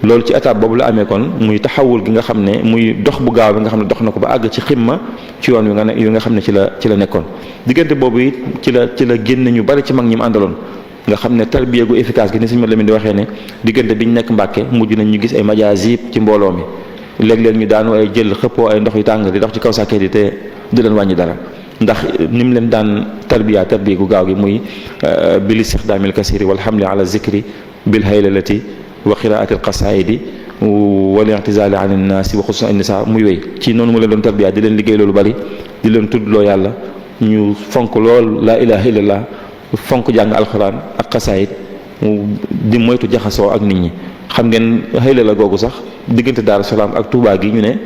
loolu ci étape boobu la amee kon muy taxawul gi nga xam ne muy dox bu gaaw bi nga xam ne dox na ko ba àgg ci ximma ci yoon wi nga xam ne ci la nekkoon. diggante boobu it ci la génn ñu bari ci mag ñi mu àndaloon nga xam ne tarbiya gu efficace gi ni Sëñ Mat Lamin di waxee ne diggante biñ nekk Mbàkke mujj nañ ñu gis ay majaasib ci mbooloo mi léeg-léeg ñu daanu ay jël xëppoo ay ndox yu tàng di dox ci kaw sàkkee di te du leen wàññi dara ndax ni mu leen daan tarbiya gu gaaw gi muy bil istixdaamil kasiri wal hamli ala zikri bil haylalati wa qiraati al qasaidi wal i'tizali an innaasi wa xususan innisa muy wéy ci noonu mu leen doon tarbiya di leen liggéey loolu bari di leen tuddloo yàlla ñu fonk lool laa ilaha illallah fonk jàng alxuraan ak xasaayit di moytu jaxasoo ak nit ñi. xam ngeen xëyla la googu sax diggante Daaru Salaam ak Touba gi ñu ne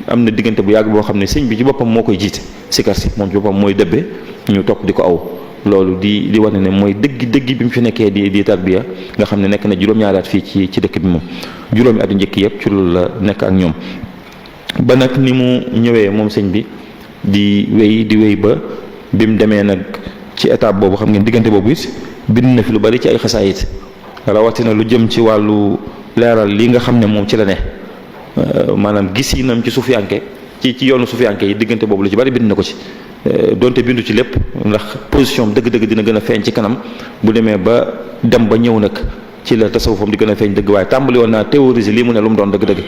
am na diggante bu yàgg boo xam ne sëñ bi ci boppam moo koy jiite sikar si moom ci boppam mooy dëbbe ñu topp di ko aw loolu di wane ne mooy dëgg bi mu fi nekkee di tarbiya nga xam ne nekk na juróom-ñaari at fii ci dëkk bi moom juróomi at yu njëkk yëpp ci loolu la nekk ak ñoom ba nag ni mu ñëwee moom sëñ bi di wéy ba bi mu demee nag ci étape boobu xam ngeen diggante boobu it bind na fi lu bari ci ay xasaayit rawatina lu jëm ci wàllu leeral li nga xam ne moom ci la ne maanaam gis yi nam ci suufiyanke ci yoonu suufiyanke yi diggante boobu lu ci bari bind na ko ci donte bindu ci lépp ndax position dëgg-dëgg dina gën a feeñ ci kanam bu demee ba dem ba ñëw nag ci la tasawufam di gën a feeñ dëgg waaye tàmbali woon naa théoriser lii mu ne lu mu doon dëgg-dëgg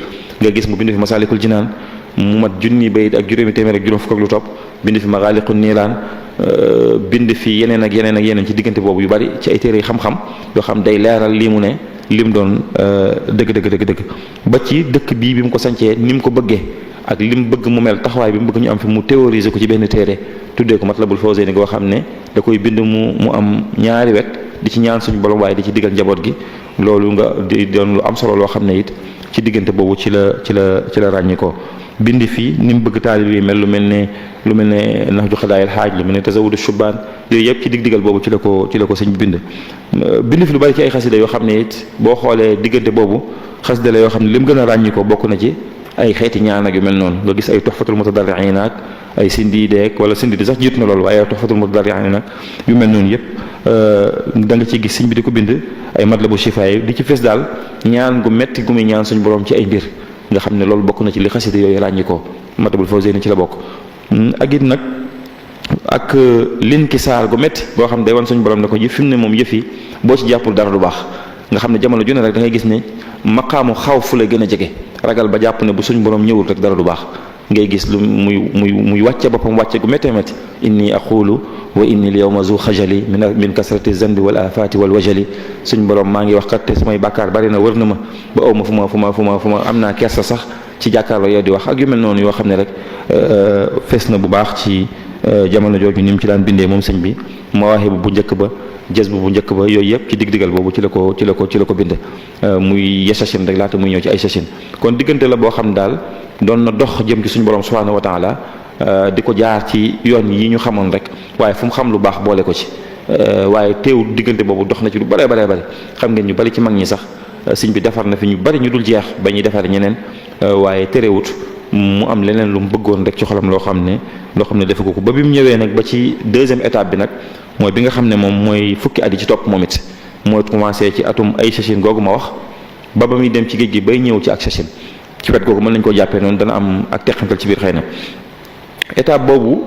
nga gis mu bind fi Masaalikul Jinaan mu mat junni bayit ak juróomi téeméer ak juróom fukk ak lu topp bind fi Magaaliqun Niiraan bind fi yeneen ak yeneen ci diggante boobu yu bari ci ay téere yi xam-xam yoo xam day leeral lii mu ne lim doon dëgg ba ci dëkk bii bi mu ko sancee ni mu ko bëggee ak lim bëgg mu mel taxawaay bi mu bëgg ñu am fi mu théoriser ko ci benn téere tuddee ko Matlabul Fawzayni goo xam ne da koy bind mu am ñaari wet di ci ñaan suñu borom waaye di ci digal njaboot gi loolu nga di doon lu am solo loo xam ne it ci diggante boobu ci la ràññi ko bind fii ni mu bëgg taalib yi mel lu mel ne Nahju Qadaa'il Haaj lu mel ne Tazawudu Shubaan yooyu yëpp ci digal boobu ci la ko sëñ bi bind fi lu bari ci ay xasida yoo xam ne it boo xoolee diggante boobu xasida la yoo xam ne lim gën a ràññi ko bokk na ci ay xeeti ñaan ak yu mel noonu nga gis ay Tuhfatul Mutadarri'in ak ay sindiideek wala sindiide sax jiitu na loolu waaye ay Tuhfatul Mutadarri'in ak yu mel noonu yëpp da nga ci gis sëñ bi di ko bind ay Matlabu Shifaa di ci fees daal ñaan gu metti gu muy ñaan suñu borom ci ay mbir nga xam ne loolu bokk na ci li xasida yooyu ràññi ko Matlabul Fawzayni ci la bokk ak it nag ak linkisaar gu metti boo xam ne day wan suñu borom ne ko fi mu ne moom yëf yi boo ci jàppul dara du baax nga xam ne jamono ju ne rek da ngay gis ne maqaamu xaw fu la gën a jege ragal ba jàpp ne bu suñu borom ñëwul rek dara du baax ngay gis lu muy wàcce boppam wàcce gu méttee métti inni aqulu wa inni al yawma zu xajali min kasrati zanbi wal afati wal wajali suñ borom maa ngi wax kat te samay bàkkaar bari na wër na ma ba aw ma fu ma am naa kersa sax ci jàkkaarloo yow di wax ak yu mel noonu yoo xam ne rek fees na bu baax ci jamono jooju ni mu ci daan bindee moom sëñ bi mawaahibu bu njëkk ba jazbu bu njëkk ba yooyu yëpp ci digdigal boobu ci la ko bind muy yasashin rek laata muy ñëw ci ay sashin kon diggante la boo xam daal doon na dox jëm ci suñu borom subhanahu wa taala di ko jaar ci yoon yi ñu xamoon rek waaye fu mu xam lu baax boole ko ci waaye teewul diggante boobu dox na ci lu bare xam ngeen ñu bari ci mag ñi sax sëñ bi defar na fi ñu bari ñu dul jeex ba ñuy defar ñeneen waaye terewut mu am leneen lu mu bëggoon rek ci xolam loo xam ne defe ko ba bi mu ñëwee nag ba ci deuxième étape bi nag mooy bi nga xam ne moom mooy fukki at yi ci topp moom it mooy commencé ci atum ay sachin googu ma wax ba muy dem ci géej gi bay ñëw ci ak sachin ci wet googu mën nañ koo jàppee noonu dana am ak teqantal ci biir xëy na étape boobu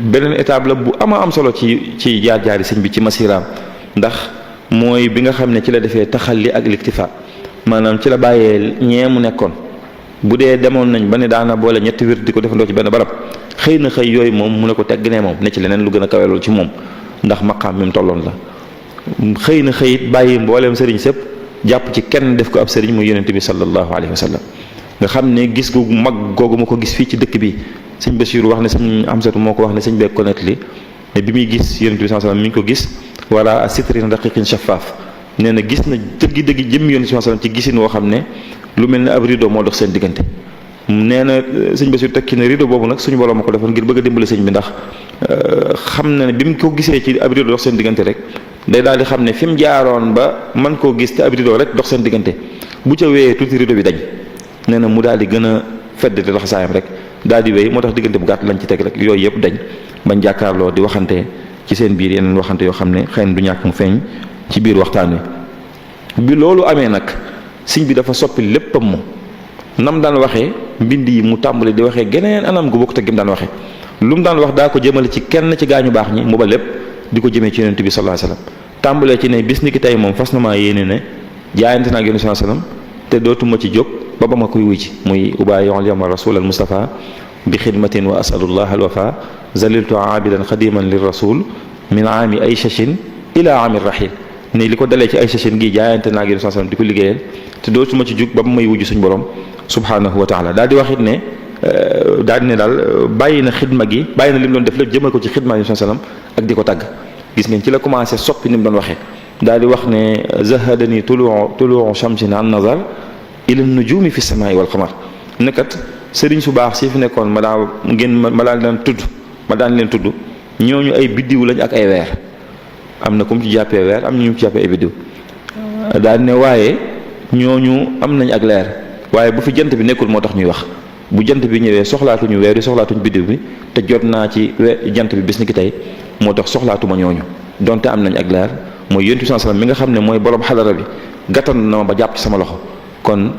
beneen étape la bu am solo ci jaar-jaari sëñ bi ci masiraam ndax mooy bi nga xam ne ci la defee taxalli ak liktifa maanaam ci la bàyyee ñee mu nekkoon bu dee demoon nañ ba ne daana boole ñetti wird di ko defandoo ci benn barab xëy na xëy yooyu moom mu ne ko tegg ne moom ne ci leneen lu gën a kawe loolu ci moom ndax maqaam mi mu tolloon la xëy na xëyit bàyyi mbooleem sëriñ sëpp jàpp ci kenn def ko ab sëriñ muy yonent bi sallallahu alayhi wa sallam nga xam ne gis gu mag googu ma ko gis fii ci dëkk bi sëñ Basiiru wax ne sëñ Amsatu moo ko wax ne sëñ beeg ko net li ne bi muy gis yonent bi sallallahu alayhi wa sallam mi ngi ko gis wala sitrin raqiqin shaffaaf nee na gis na dëgg jëm yonent bi sallallahu alayhi wa sallam ci gisin woo xam ne lu mel ne ab rideau moo dox seen diggante nee na sëñ Basiiru tekki ne rideau boobu nag suñu borom ma ko defoon ngir bëgg a dimbali sëñ bi ndax xam na ne bi mu ko gisee ci ab rideau dox seen diggante rek day daal di xam ne fi mu jaaroon ba man koo gis te ab rideau rek dox seen diggante bu ca wéyee tuuti rideau bi dañ nee na mu daal di gën a fedd di laxasaayam rek daal di wéy moo tax diggante bu gàtt lañ ci teg rek yooyu yëpp dañ bañ jàkkaarloo di waxante ci seen biir yeneen waxante yoo xam ne xëy na du ñàkk mu feeñ ci biir waxtaan wi bi loolu amee nag sëñ bi dafa soppi léppam moom nam daan waxee mbind yi mu tàmbali di waxee geneen anam gu bokk te gi mu daan waxee lu mu daan wax daa ko jëmale ci kenn ci gaañu baax ñi mu ba lépp di ko jëmee ci yonent bi sallallahu alayhi wasallam tàmbalee ci ne bis ni ki tey moom fas na maa yéene ne jaayante naa ak yonent sallallahu alayhi wasallam te dootuma ci jóg ba ba ma koy wuy ci muy ubaayi'ul yawma rasul al mustafa bi xidmatin wa asalullah al wafa zaliltu aabidan xadiman lir rasul min aami ay chachin ila aami rahil ne li ko dalee ci ay chachin gi jaayante naa ak yonent sallallahu alayhi wasallam di ko liggéeyal te dootuma ci jóg ba ba may wujj suñ borom subhanahu wa taala daal di wax it ne daal di ne daal bàyyi na xidma gi bàyyi na li mu doon def lépp jëmal ko ci xidma yi sallam ak di ko tagg gis ngeen ci la commencé soppi ni mu doon waxee daal di wax ne zahadani tuluu shamsin an nazar ila nujumi fi samaa'i wal qamar nekkat sëriñ su baax si fi nekkoon ma daan leen tudd ñooñu ay biddiw lañ ak ay weer am na ku mu ci jàppee weer am na ñu ci jàppee ay biddiw daal di ne waaye ñooñu am nañ ak leer waaye bu fi jant bi nekkul moo tax ñuy wax bu jant bi ñëwee soxlaatuñu weer yi soxlaatuñu biddiw bi te jot naa ci jant bi bis ni ki tey moo tax soxlaatuma ñooñu donte am nañ ak leer mooy yonent bi sallallahu alayhi wasallam mi nga xam ne mooy borom xadara bi gàttan na ma ba jàpp ci sama loxo kon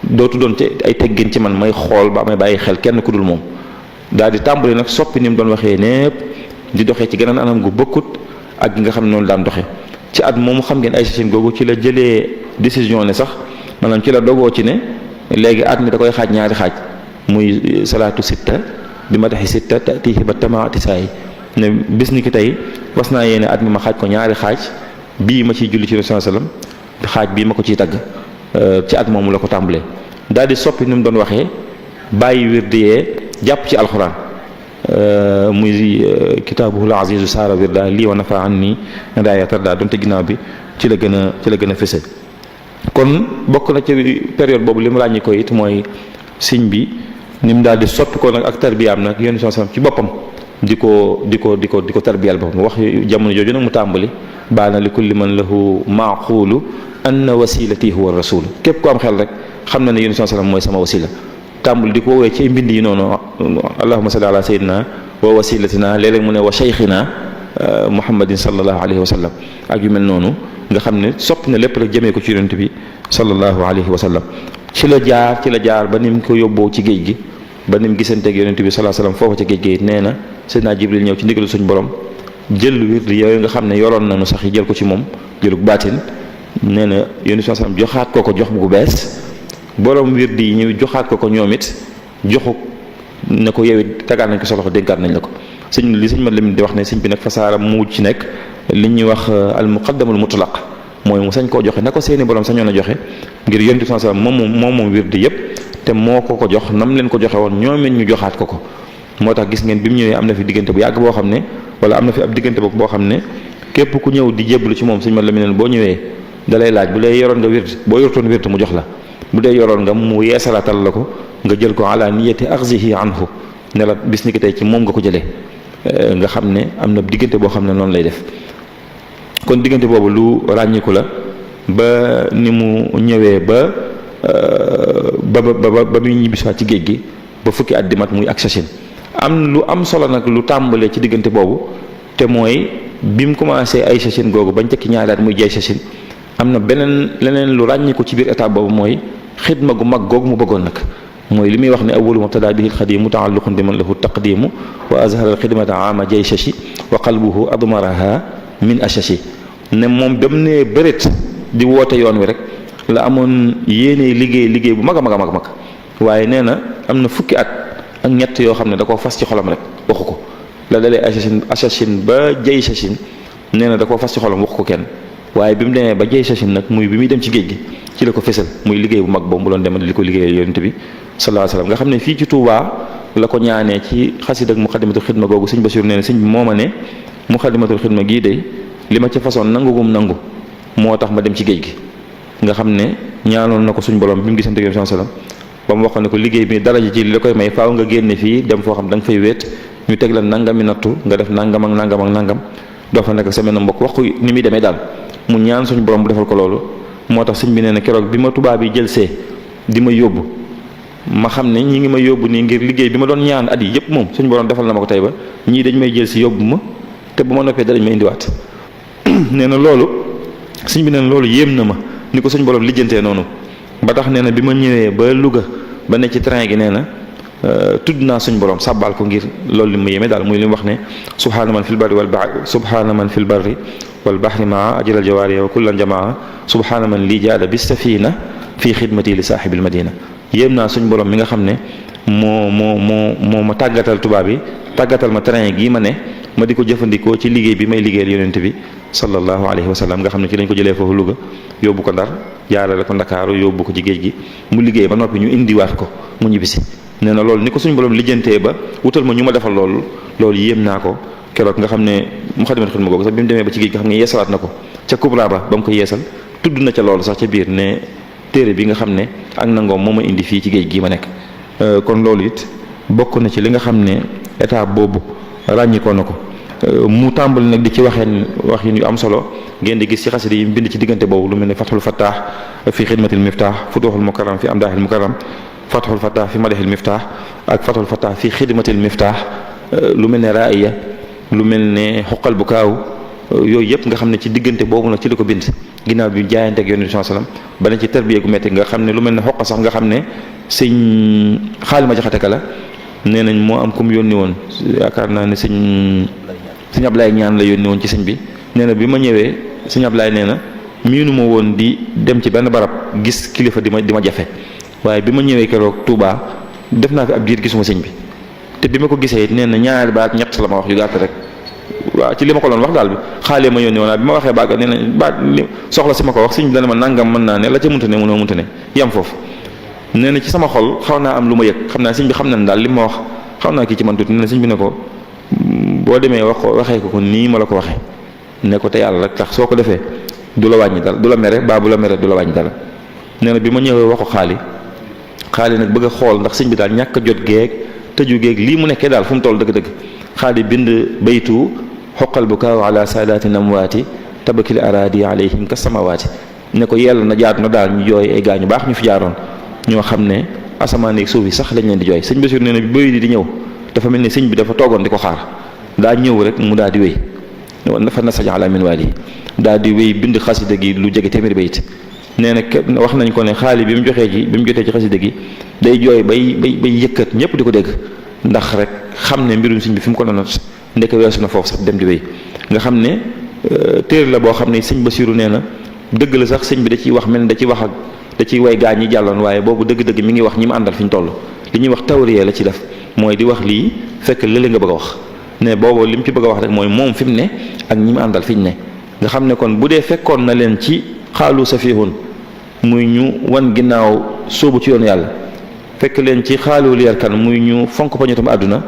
dootu doon ci ay teggin ci man may xool ba may bàyyi xel kenn ku dul moom daal di tàmbali nag soppi ni mu doon waxee népp di doxee ci geneen anam gu bokkut ak gi nga xam ne noonu daan doxee ci at moomu xam ngeen ay session googu ci la jëlee décision ne sax maanaam ci la dogoo ci ne léegi at mi da koy xaaj ñaari xaaj muy salaatu sitta bi ma taxi sitta tatihi ba tamaati saa yi ne bis ni ki tey was naa yéene at mi ma xaaj ko ñaari xaaj bii ma ciy julli ci Rasul sallam xaaj bii ma ko ciy tagg ci at moomu la ko tàmbalee daal di soppi ni mu doon waxee bàyyi wirdi yee jàpp ci alxuraan muy kitaabuhul azizu saara wirda lii wa nafa an ni daaya tarda donte ginnaaw bi ci la gën a fese kon bokk na ci période boobu li mu ràññi ko it mooy siñ bi ni mu daal di soppi ko nag ak tarbiyaam nag yonent sallallahu alayhi wasallam ci boppam di ko tarbiyal boppam wax jamono jooju nag mu tàmbali baana li kulli man lahu maaqulu anna wasilati huwa rasul képp ku am xel rek xam na ne yonent sallallahu alayhi wasallam mooy sama wasila tàmbali di ko woowee ci mbind yi noonu allahumma salli ala sayyidina wa wasilatina léeg-léeg mu ne wa shaykhina muhammadin sallallahu alayhi wa sallam ak yu mel noonu nga xam ne soppi na lépp rek jëmee ko ci yonent bi sallallahu alayhi wa sallam ci la jaar ba ni mu ko yóbboo ci géej gi ba ni mu gisanteeg yonent bi sallallahu alayhi wa sallam foofu ca géej gi nee na Seydina Jibril ñëw ci ndigalu suñu borom jël wird yooyu nga xam ne yoroon nañu sax yi jël ko ci moom jëlug baatin nee na yonent bi sallallahu alayhi wa sallam joxaat ko jox bu bees borom wird yi ñu joxaat ko ñoom it joxu ne ko yow it tegaat nañ ko sa loxo dénkaat nañ la ko li sëñ ma lim di wax ne sëñ bi nag fasaara mu ci nekk li ñuy wax al muqaddamul mutlaq mooy mu sañ koo joxe na ko seeni borom sañoon a joxe ngir yonent bi sallallahu alayhi wasallam moom wird yëpp te moo ko jox nam leen ko joxe woon ñoom it ñu joxaat ko moo tax gis ngeen bi mu ñëwee am na fi diggante bu yàgg boo xam ne wala am na fi ab diggante boo xam ne képp ku ñëw di jébbalu ci moom sëñ ma leen boo ñëwee da lay laaj bu lay yoroon nga wird boo yortoon wird mu jox la bu dee yoroon nga mu yeesalatal la ko nga jël ko ala niyati axzihi anhu ne la bis ni ki tey ci moom nga ko jëlee nga xam ne am na diggante boo xam ne noonu lay def kon diggante boobu lu ràññiku la ba ni mu ñëwee ba muy ñibbisiwaat ci géej gi ba fukki at di mat muy ak sachin am lu am solo nag lu tàmbalee ci diggante boobu te mooy bi mu commencé ay sachin googu bañ tekki ñaari at muy jay sachin am na leneen lu ràññiku ci biir étape boobu mooy xidma gu mag googu mu bëggoon nag mooy li muy wax ne awwalu mubtada bihi alxadimu taalluqun bi man lahu taqdimu wa azhara alxidmata ama jay shashi wa qalbuhu admaraha min ashashi ne moom dem ne bërit di woote yoon wi rek la amoon yéene liggéey bu mag a mag waaye nee na am na fukki at ak ñett yoo xam ne da koo fas ci xolam rek waxu ko la dalee ashasin ba jay shashin nee na da koo fas ci xolam waxu ko kenn waaye bi mu demee ba jay sachin nag muy bi muy dem ci géej gi ci la ko fesal muy liggéey bu mag boobu mu doon demal li ko liggéeyal yonent bi sallallahu alayhi wasallam nga xam ne fii ci Touba la ko ñaanee ci xasid ak muqaddimatul xidma googu sëñ Basiru nee na sëñ bi moo ma ne muqaddimatul xidma gii de li ma ca façon nangu moo tax ma dem ci géej gi nga xam ne ñaanoon na ko suñ borom bi mu gisante ak sallallahu alayhi wasallam ba mu wax ne ko liggéey bi dara ji ci li la koy may faaw nga génne fii dem foo xam da nga fay wéet ñu teg la nangami nattu nga def nangam ak nangam doo fa nekk ak sa benn mbokk wax ko ni muy demee daal mu ñaan suñu borom bu defal ko loolu moo tax sëñ bi nee na keroog bi ma tubaab yi jël see di ma yóbbu ma xam ne ñi ngi ma yóbbu nii ngir liggéey bi ma doon ñaan at yi yëpp moom suñu borom defal na ma ko tey ba ñii dañ may jël si yóbbu ma te bu ma noppee darañ ma indiwaat nee na loolu sëñ bi nee na loolu yéem na ma ni ko suñ borom lijjantee noonu ba tax nee na bi ma ñëwee ba Louga ba ne ci train gi nee na tudd naa suñ borom sàbbaal ko ngir loolu li mu yéeme daal muy li mu wax ne subhaana man fil barri wal bahri subhaana man fil barri wal bahri maa ajral jawaari wa kullan jamaa subhaana man lii jaada bis safina fii xidmati li saaxibil madina. yéem naa suñ borom mi nga xam ne moo ma tàggatal tubaab yi tàggatal ma train gii ma ne ma di ko jëfandikoo ci liggéey bi may liggéeyal yonent bi sallallahu alayhi wa sallam nga xam ne ci lañ ko jëlee foofu Louga yóbbu ko Ndar jaarale ko Ndakaaru yóbbu ko ci géej gi mu liggéey ba noppi ñu indiwaat ko mu ñibbisi. nee na loolu ni ko suñu borom lijjantee ba wutal ma ñu ma defal loolu yéem naa ko keroog nga xam ne Moukhaddamatoul Khidma googu sax bi mu demee ba ci géej nga xam ne yeesalaat na ko ca Kubra ba mu ko yeesal tudd na ca loolu sax ca biir ne téere bi nga xam ne ak nangoom moo ma indi fii ci géej gii ma nekk. kon loolu it bokk na ci li nga xam ne état boobu ràññikoo na ko mu tàmbali nag di ci waxeen wax yu am solo ngeen di gis ci xasida yi bind ci diggante boobu lu mel ne Fathul Fattah fi xidmatil miftah Futuhul Mukarram fi amdahil mukarram Fathul Fattah fi madahil miftah ak Fathul Fattah fi xidmatil miftah lu mel ne Raaya lu mel ne Xuqal bu kaaw yooyu yëpp nga xam ne ci diggante boobu nag ci la ko bind ginnaaw bi jaayanteeg Yonent bi sallam ba ne ci tarbiya gu metti nga xam ne lu mel ne xoqa sax nga xam ne sëñ Xaalima Jaxate Ka la nee nañ moo am ku mu yónni woon yaakaar naa ne sëñ Ablaye ñaan la yónni woon ci sëñ bi nee na bi ma ñëwee sëñ Ablaye nee na miinu ma woon di dem ci benn barab gis kilifa di ma jafe waaye bi ma ñëwee keroog Touba def naa fi ab diir gisuma sëñ bi te bi ma ko gisee nee na ñaari baat ñett la ma wax yu gàtt rek waaw ci li ma ko doon wax daal bi xaalee ma yónni woon bi ma waxee bàgg nee na baat soxla si ma ko wax sëñ bi dana ma nangam mën naa ne la ca munta ne mënoo munta ne yam foofu nee na ci sama xol xaw naa am lu ma yëg xam naa sëñ bi xam nañ daal li ma wax xaw naa kii ci man tuuti nee na sëñ bi ne ko boo demee waxee ko nii ma la ko waxee ne ko te yàlla rek tax soo ko defee du la wàññi dara du la mere baa bu la mere du la wàññi dara nee na bi ma ñëwee wax ko xaali nag bëgg a xool ndax sëñ bi daal ñàkk a jot geeg tëju geeg lii mu nekkee daal fu mu toll dëgg-dëgg xaali bind baytu xoqal bu kaaw ala saadaati namwaati tabakil araadi alayhim ka samawaati ne ko yell na jaatu na daal ñu jooy ay gaa ñu baax ñu fi jaaroon ñoo xam ne asamaan ak suuf yi sax lañ leen di jooy sëñ Basiru nee na bi bëy di ñëw dafa mel ni sëñ bi dafa toogoon di ko xaar daa ñëw rek mu daal di wéy dafa na sañ ala min waali daal di wéy bind xasida gi lu jege téeméeri bayit nee na wax nañ ko ne xaali bi mu jotee ci xasida gi day jooy bay yëkkat ñëpp di ko dégg ndax rek xam ne mbirum sëñ bi fi mu ko doon ndeke weesu na foofu sax dem di wéy nga xam ne téere la boo xam ne sëñ Basiru nee na dëgg la sax sëñ bi da ciy wax mel ni da ciy wax ak da ciy way gaa ñi jàlloon waaye boobu dëgg-dëgg mi ngi wax ñi mu àndal fi ñu toll li ñuy wax tawriya la ci def mooy di wax lii fekk lële nga bëgg a wax ne boobu li mu ci bëgg a wax rek mooy moom fi mu ne ak ñi mu àndal fi ñu ne nga xam ne kon bu dee fekkoon na leen ci xaalu safihun muy ñu wan ginnaaw sóobu ci yoonu yàlla fekk leen ci xaalu liyarkan muy ñu fonk pañutam àdduna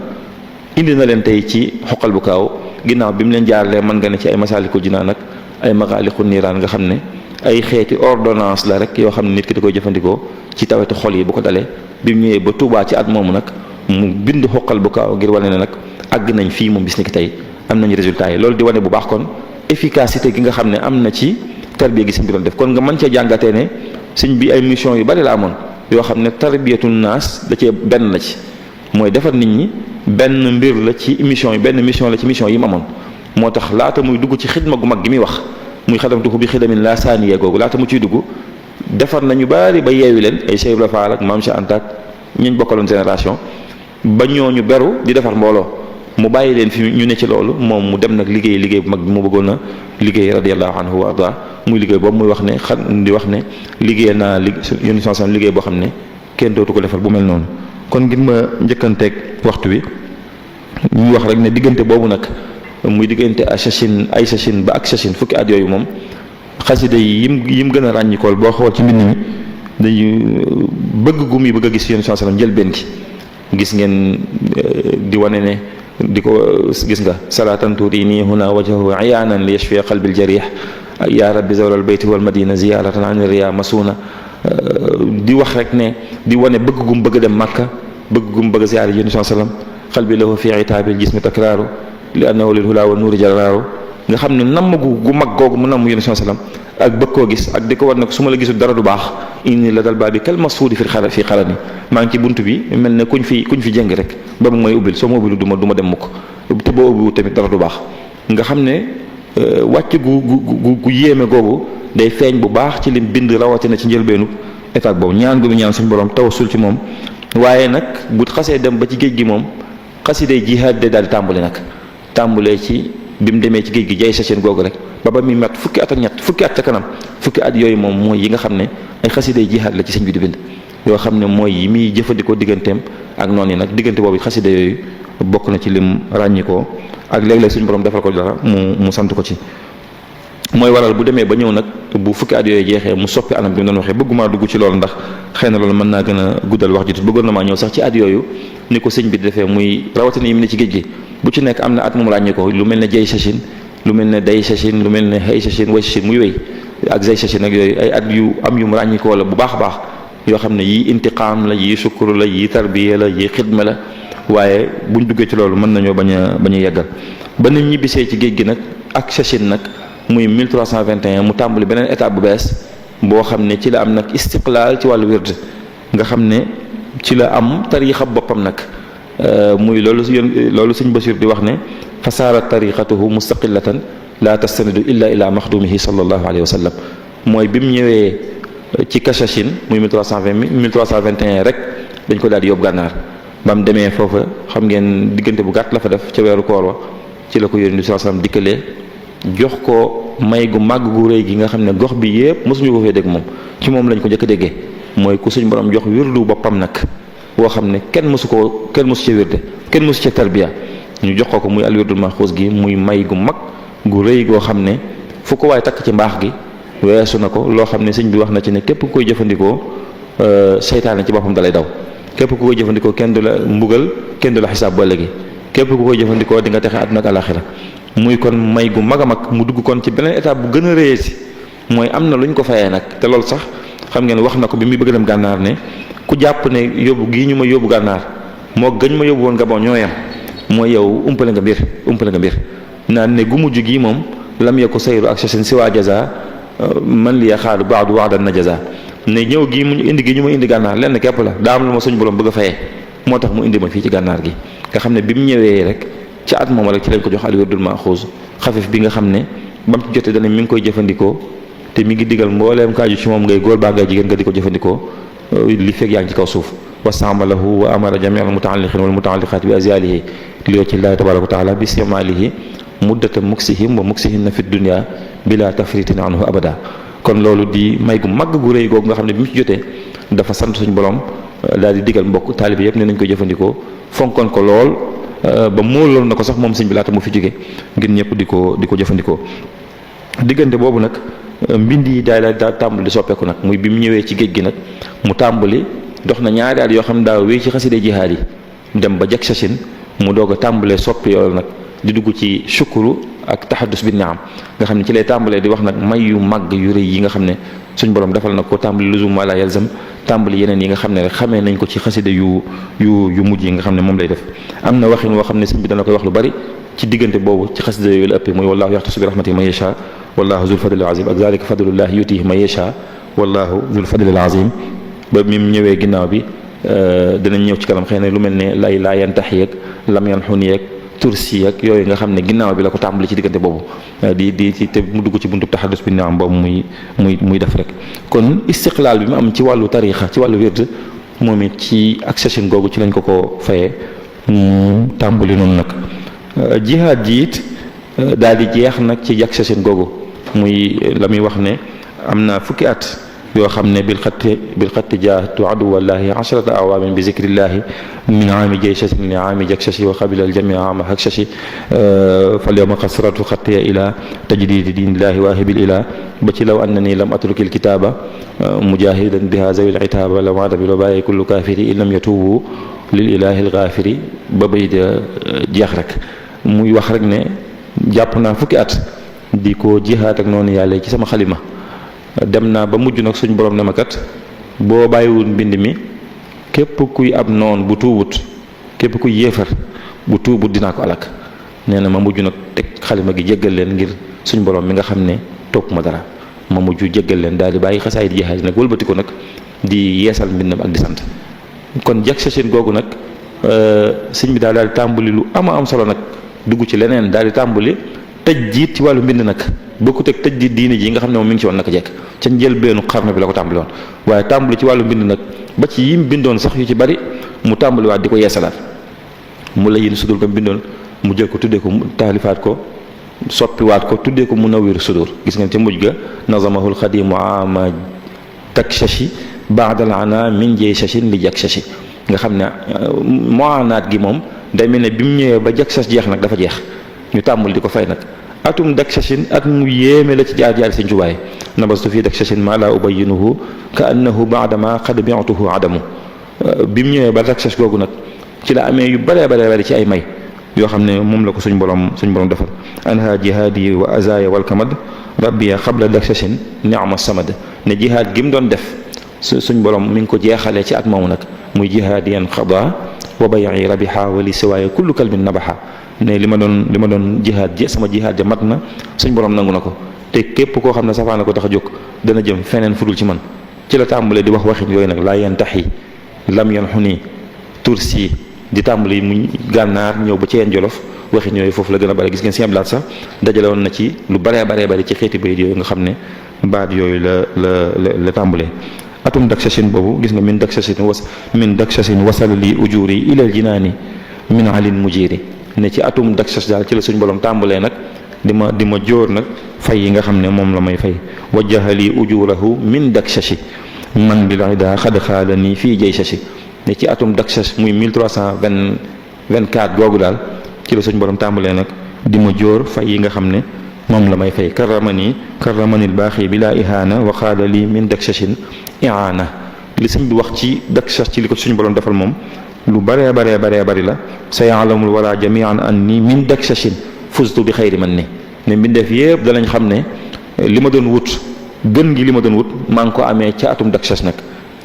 indi na leen tey ci xoqal bu kaaw ginnaaw bi mu leen jaarlee mën nga ne ci ay masaalikul jinaan ak ay magaaliqu niiraan nga xam ne ay xeeti ordonnance la rek yoo xam ne nit ki da koy jëfandikoo ci tawetu xol yi bu ko dalee bi mu ñëwee ba Tuubaa ci at moomu nag mu bind xoqal bu kaaw ngir wane ne nag àgg nañ fii moom bis ni ki tey am nañ résultat yi loolu di wane bu baax kon efficacité gi nga xam ne am na ci tarbiya gi sëñ bi doon def kon nga mën cee jàngatee ne sëñ bi ay mission yu bari la amoon yoo xam ne tarbiyatu naas da cee benn la ci mooy defar nit ñi benn mbir la ci mission yi benn mission la ci mission yi mu amoon moo tax laata muy dugg ci xidma gu mag gi muy wax muy xadamtuko bi xidamin laa saaniya googu laata mu ciy dugg defar nañu bari ba yeewi leen ay Cheikh Ibra Fall ak Maam Cheikh Anta ak ñuñ bokkaloon génération ba ñooñu beru di defar mbooloo mu bàyyi leen fi ñu ne ci loolu moom mu dem nag liggéey bu mag bi mu bëggoon a liggéey radiyallahu anhu wa arda muy liggéey boobu muy wax ne di wax ne liggéey naa yónni son liggéey boo xam ne kenn dootu ko defal bu mel noonu kon ngir ma njëkkanteeg waxtu wi ñuy wax rek ne diggante boobu nag muy diggante ay sachin ba ak sachin fukki at yooyu moom xasida yi yim gën a ràññikool boo xool ci mbind mi dañu bëgg gu muy bëgg a gis yónni son njël benn gi gis ngeen di wane ne di ko gis nga salaatan turini huna wajhahu iyaanan li yashfi qalbil jarih ya rabbi zawral bayti wal madina ziyaratan an riya masuna di wax rek ne di wane bëgg gum bëgg dem Makka bëgg gum bëgg ziyaar yéen sallam qalbi lahu fi itaabil jismi takraaru li annahu lil hula wa nuuri jaraaru nga xam ne namm gu mag googu mu namm yéen sallam ak bëgg koo gis ak di ko war ne ko su ma la gisul dara du baax inni la dal baa bi kal masuudi fi xarani maa ngi ci bunt bi mel ne kuñ fi jëng rek ba mu may ubbil soo ma ubbilu du ma dem mukk te boo ubbiwu tamit dara du baax nga xam ne wàcc gu yéeme googu day feeñ bu baax ci lim bind rawatina ci njëlbeenu état boobu ñaan gu mu ñaan suñu borom tawassul ci moom. waaye nag bu xasee dem ba ci géej gi moom xasiday jihaad day daal di tàmbali nag tàmbalee ci bi mu demee ci géej gi jay sachin googu rek ba muy mat fukki at ak ñett fukki at ca kanam fukki at yooyu moom mooy yi nga xam ne ay xasiday jihaad la ci sëñ bi di bind yoo xam ne mooy yi muy jëfandikoo digganteem ak noonu yi nag diggante boobu xasida yooyu bokk na ci lim ràññikoo ak léeg-léeg suñu borom defal ko dara mu sant ko ci. mooy waral bu demee ba ñëw nag bu fukki at yooyu jeexee mu soppi anam bi mu doon waxee bëgguma dugg ci loolu ndax xëy na loolu mën naa gën a guddal wax ji bëggoon na maa ñëw sax ci at yooyu ni ko sëñ bi di defee muy rawatina yi mu ne ci géej gi bu ci nekk am na at moom ràññee ko lu mel ne jay sachin lu mel ne day sachin lu mel ne hay sachin way sachin muy wéy ak zay sachin ak yooyu ay at yu am yu mu ràññikoo la bu baax a baax yoo xam ne yii intiqaam la yii sukkur la yii tarbiya la yii xidma la waaye buñ duggee ci loolu mën nañoo bañ a yeggal ba nit ñibbisee ci géej gi nag ak sachin nag muy 1321 mu tàmbali beneen étape bu bees boo xam ne ci la am nag istiqlaal ci wàllu wird nga xam ne ci la am tariixa boppam nag muy loolu sëñ Basiir di wax ne fa saarat tariqatuhu mustaqillatan la tastanidu illa maxdumihi sallallahu alayhi wa sallam mooy bi mu ñëwee ci Kachachine muy 1321 rek dañ ko daal di yóbbu gànnaar ba mu demee foofa xam ngeen diggante bu gàtt la fa def ca weeru koor wa ci la ko yónni bi sallallahu alayhi wa sallam dikkalee jox ko may gu màgg gu rëy gi nga xam ne gox bi yépp mosuñu ko fee dégg moom ci moom lañ ko njëkk a déggee mooy ku suñ borom jox wirdu boppam nag boo xam ne kenn mosu ca wirde kenn mosu ca tarbiya ñu jox ko muy al wirdul maxuus gi muy may gu mag gu rëy goo xam ne fu ko waaye takk ci mbaax gi weesu na ko loo xam ne sëñ bi wax na ci ne képp ku koy jëfandikoo seytaane ci boppam dalay daw képp ku koy jëfandikoo kenn du la mbugal kenn du la xisaab ba léegi képp ku koy jëfandikoo di nga texe àdduna ak alaxira muy kon may gu mag a mag mu dugg kon ci beneen étape bu gën a rëy si mooy am na lu ñu ko fayee nag te loolu sax xam ngeen wax na ko bi muy bëgg dem gànnaar ne ku jàpp ne yóbbu gii ñu ma yóbbu gànnaar moo gëñ ma yóbbu woon Gabon ñoo yem mooy yow umpale nga mbir naan ne gu mujj gii moom lam ya ko sayru ak seen si waa jaza man li yaxaalu baadu waadan na jaza ne ñëw gii mu indi gi ñu ma indi gànnaar lenn képp la daa am lu ma suñ borom bëgg a fayee moo tax mu indi ma fii ci gànnaar gi nga xam ne bi mu ñëwee rek ci at moom rek ci lañ ko jox al wirdul maxuus xafif bi nga xam ne bam ci jotee dana mi ngi koy jëfandikoo te mi ngi digal mbooleem kaaju ci moom ngay góor baa ngay jigéen nga di ko jëfandikoo li fekk yaa ngi ci kaw suuf wastaamalahu wa amara jamii al mutaalliqin wal mutaalliqaat bi azyalihi li wajhi llahi tabaraka wa taala bi istimalihi muddata muksihim wa muksihinna fi dunya bila tafritin anhu abada kon loolu di may gu mag gu rëy googu nga xam ne bi mu ci jotee dafa sant suñu borom daal di digal mbokk taalibe yëpp ne nañ koy jëfandikoo fonkoon ko lool ba mooloon na ko sax moom sëñ bi laata mu fi jóge ngir ñëpp di ko jëfandikoo diggante boobu nag mbind yi daal tàmbali di soppeeku nag muy bi mu ñëwee ci géej gi nag mu tàmbali dox na ñaari at yoo xam ne daa wéy ci xaside jihaad yi dem ba jak sachin mu doog a tàmbalee soppi yoolu nag di dugg ci shukuru ak taxaddus bi niam nga xam ne ci lay tàmbalee di wax nag may yu màgg yu rëy yi nga xam ne suñ borom defal na ko tàmbali luzum wala yalzam tàmbali yeneen yi nga xam ne rek xamee nañ ko ci xasida yu mujj yi nga xam ne moom lay def am na waxin woo xam ne sëñ bi dana koy wax lu bari ci diggante boobu ci xasida yooyu la ëppee mooy wallahu yaxtasu bi rahmatihi man yasha wallahu zul fadlil azim ak zalika fadlullahi yutihi man yasha wallahu zul fadlil azim ba mi mu ñëwee ginnaaw bi dinañ ñëw ci kanam xëy na lu mel ne lay laa yantax yeeg lam yan xun yeeg tursi ak yooyu nga xam ne ginnaaw bi la ko tàmbali ci diggante boobu di te mu dugg ci buntu taxaddus bi niam boobu muy def rek kon istiqlaal bi mu am ci wàllu tarixa ci wàllu wird moom it ci accession googu ci lañ ko fayee mu tàmbali noonu nag jihaad ji it daal di jeex nag ci accession googu muy la muy wax ne am na fukki at yoo xam ne bil xatti jaahadtu aduwallahi asharata awaamin bi zikrillahi min aami jaysasin li aami jaksashi wa qabila aljamia ama haksashi fal yawma kasratu xattiya ila tajdidi dinillahi waahibil ila ba ci law annani lam atrukil kitaaba mujahidan biha zawil itaaba la maada bi lo bàyyi kullu kaafiri in lam yatubu lil ilahi algaafiri ba bay de jeex rek muy wax rek ne jàpp naa fukki at di ko jihaat ak noonu yàlla ci sama xalima dem naa ba mujj nag suñ borom ne ma kat boo bàyyiwul mbind mi képp kuy ab noon bu tuubut képp kuy yéefar bu tuubut dinaa ko alak nee na ma mujj nag teg xalima gi jéggal leen ngir suñ borom mi nga xam ne topp ma dara ma mujj jéggal leen daal di bàyyi xasaayid jihaad nag wëlbati ko nag di yeesal mbindam ak di sant kon jak sachin googu nag sëñ bi daal di tàmbali lu ama am solo nag dugg ci leneen daal di tàmbali tajdiid ci wàllu mbind nag bokkut ak tajdiid diine ji nga xam ne moom mi ngi ci woon naka jekk ca njëlbeenu xarnu bi la ko tàmbali woon waaye tàmbali ci wàllu mbind nag ba ci yim bindoon sax yu ci bari mu tàmbaliwaat di ko yeesalaat mu la yin sudur ba bindoon mu jël ko tuddee ko taalifaat ko soppiwaat ko tuddee ko Munawwir Sudur gis ngeen ca mujj ga nazamahul xadimu ama takshashi baadal ana min jey shashin li jak shashi nga xam ne moanaat gi moom day mel ne bi mu ñëwee ba jak shas jeex nag dafa jeex ñu tàmbali di ko fay nag atum dak shashin at mu yéeme la ci jaar Sëñ Tuubaa nabastu fii dak shashin ma la ubayyinuhu ka annahu baadama qad bi'tuhu adamu bi mu ñëwee ba dak shash googu nag ci la amee yu bare ci ay may yoo xam ne moom la ko suñ borom defal anha jihaadi wa azaya wal kamad rabbiya xabla daksashin ni'ma samad ne jihaad gi mu doon def suñ borom mi ngi ko jeexalee ci at moomu nag muy jihaadiyan xada wa bay'i rabiha wa li siwaaya kullu kalbin nabaha ne li ma doon jihaad ji sama jihaad ja mat na suñ borom nangu na ko te képp koo xam ne safaana ko tax a jóg dana jëm feneen fudul ci man ci la tàmbalee di wax waxin yooyu nag laa yantahi lam yanxuni tursi di tàmbali mu gànnaar ñëw ba ci yeen jolof waxin yooyu foofu la gën a bëri gis ngeen si ablaat sax dajale woon na ci lu baree bëri ci xeeti bayit yooyu nga xam ne baat yooyu la tàmbalee atum dakshasin boobu gis nga min dakshasin wasala li ujuri ilal jinaani min alin mujiri ne ci atum dakshas daal ci la suñ borom tàmbalee nag di ma jóor nag fay yi nga xam ne moom la may fay wajjaha li ujurahu min dakshashi man bil ida xad xaala nii fii jay shashi ne ci atum dakshash muy 1324 googu daal ci la suñ borom tàmbalee nag di ma jóor fay yi nga xam ne moom la may fay karramanil baaxi bi laa ihaana wa xaala lii min dakshashin iaana li sëñ bi wax ci dakshash ci li ko suñu borom defal moom lu baree bari la sa yaalamul wala jamian an ni min dakshashin fustu bi xayri man ni ne mbindeef yëpp danañ xam ne li ma doon wut gën gi li ma doon wut maa ngi ko amee ca atum dakshash nag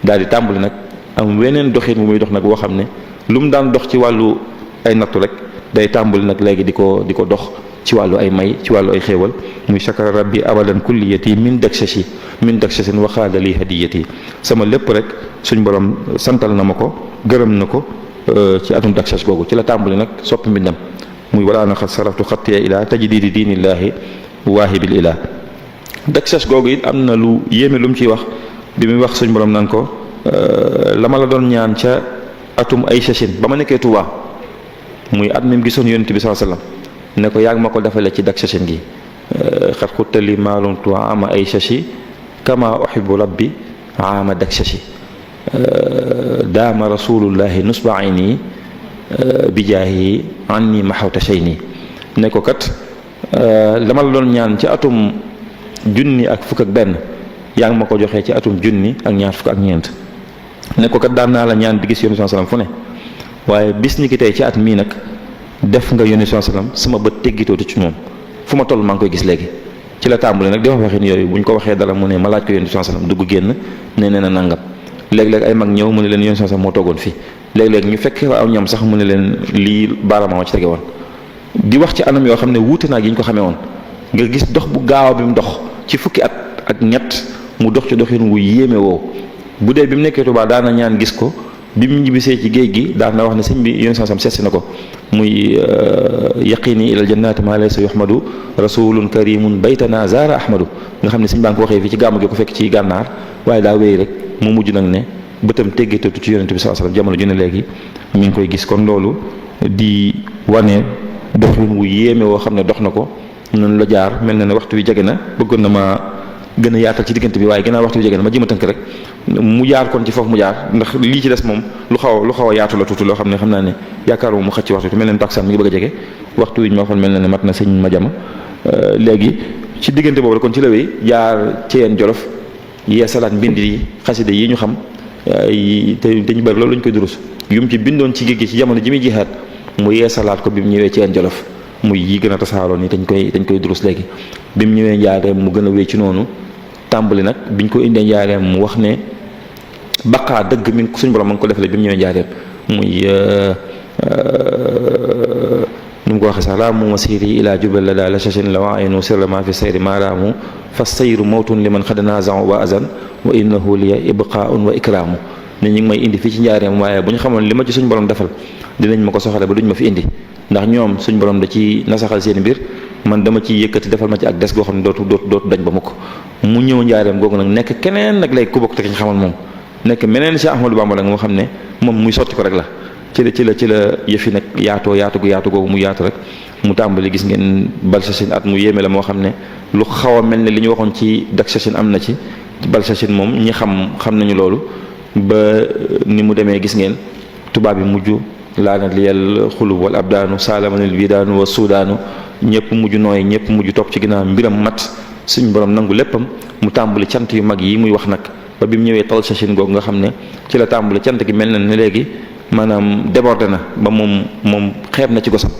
daal di tàmbali nag am weneen doxin bu muy dox nag boo xam ne lu mu daan dox ci wàllu ay nattu rek day tàmbali nag léegi di ko dox ci wàllu ay may ci wàllu ay xéewal muy shakara rabbi abadan kulliyati min dakshashin wa xaada li hadiyati sama lépp rek suñ borom santal na ma ko gërëm na ko ci atum dakshash googu ci la tàmbali nag soppi mbindam muy wala na xat saraftu xattiya ila tajdidi diinillaahi waahibil ilah dakshash googu it am na lu yéeme lu mu ciy wax bi muy wax suñ borom naan ko la ma la doon ñaan ca atum ay shashin ba ma nekkee Tuubaa muy at mi mu gisoon yonent bi sallallahu alayhi wasallam ne ko yaa ngi ma ko defale ci dakshasin gi xat xuttali maalum Tuubaa ama ay shashi kama uhibbu rabbi ama dakshashi daama rasulullahi nusba ayni bijaahi anni maxawta shayni ne ko kat la ma la doon ñaan ci atum junni ak fukk ak benn yaa ngi ma ko joxee ci atum junni ak ñaar fukk ak ñeent ne ko kat daan naa la ñaan di gis yonent sallam fu ne waaye bis ni ki tey ci at mii nag def nga yonent sallam sama bët teggitootu ci moom fu ma toll maa ngi koy gis léegi ci la tàmbali nag di wax waxin yooyu bu ñu ko waxee dara mu ne ma laaj ko yonent sallam dugg génn nee na nangam léeg-léeg ay mag ñëw mu ne leen yonent sallam moo toogoon fii léeg-léeg ñu fekk aw ñam sax mu ne leen lii baarama ci tege woon di wax ci anam yoo xam ne wuute naa gi ñu ko xamee woon nga gis dox bu gaaw bi mu dox ci fukki at ak ñett mu dox ci doxin wu yéeme woo bu dee bi mu nekkee Tuubaa daana ñaan gis ko bi mu ñibbisee ci géej gi daan na wax ne sëñ bi yonent sallam seetsi na ko muy yaqini ilal jannati ma laysa yuhmadu rasulun karimun baytana zara ahmadu nga xam ne sëñ baa ngi ko waxee fii ci gàmmu gi ko fekk ci gànnaar waaye daa wéy rek mu mujj nag ne bëtam teggeetatu ci yonent bi sallallahu alayhi wasallam jamono ju ne léegi mi ngi koy gis kon loolu di wane doxin wu yéeme woo xam ne dox na ko noonu la jaar mel na ne waxtu wi jege na bëggoon na ma gën a yaatal ci diggante bi waaye gannaaw waxtu wi jege na ma jëm a tënk rek mu jaar kon ci foofu mu jaar ndax lii ci des moom lu xaw a yaatu la tuuti loo xam ne xam naa ne yaakaaruma mu xëcc ci waxtu bi mel na ne taksaan mi ngi bëgg a jege waxtu wi ñu ma waxoon mel na ne mat na sëñ ma jama léegi ci diggante boobu la kon ci la wéy jaar ci yeen jolof yee salaat mbind yi xasida yi ñu xam te ñu bëri loolu lañ koy durus yu mu ci bindoon ci géej gi ci jamono ji muy jihaat mu yee salaat ko bi mu ñëwee ci yeen jolof muy yi gën a tasaaroo ni dañ koy durus léegi bi mu ñëwee njaareem mu gën a wéy ci noonu tàmbali nag biñ ko indee njaareem mu wax ne baqaa dëgg mi suñ borom ma ngi ko defalee bi mu ñëwee njaareem muy nu mu ko waxee sax laa mu masiri ila jubal la daal la shashin la waaynu sirra ma fi sayri maaraamu fa sayru mawtun liman xad naazan wa azan wa innahu liya ibqaun wa ikraamu ne ñu ngi may indi fii ci njaareem waaye bu ñu xamoon li ma ci suñ borom defal dinañ ma ko soxale ba duñ ma fi indi ndax ñoom suñ borom da ci nasaxal seen mbir man dama ci yëkkati defal ma ci ak des goo xam ne dootu dañ ba mukk mu ñëw njaareem googu nag nekk keneen nag léegi ku bokk te ki ñu xamal moom nekk meneen Cheikh Ahmadou Bamba nag moo xam ne moom muy sotti ko rek la ci la yëfi nag yaatu googu mu yaatu rek mu tàmbali gis ngeen Balsachine at mu yéeme la moo xam ne lu xaw a mel ne li ñu waxoon ci Daksachine am na ci Balsachine moom ñi xam nañu loolu ba ni mu demee gis ngeen tubaab bi mujj laanat liyal xulub wal abdaanu saalamanil bidaanu wa suudaanu ñëpp mujj nooy ñëpp mujj topp ci ginnaaw mbiram mat suñ borom nangu léppam mu tàmbali cant yu mag yi muy wax nag ba bi mu ñëwee Talsachine googu nga xam ne ci la tàmbali cant gi mel na ne léegi maanaam débordé na ba moom xeeb na ci gosam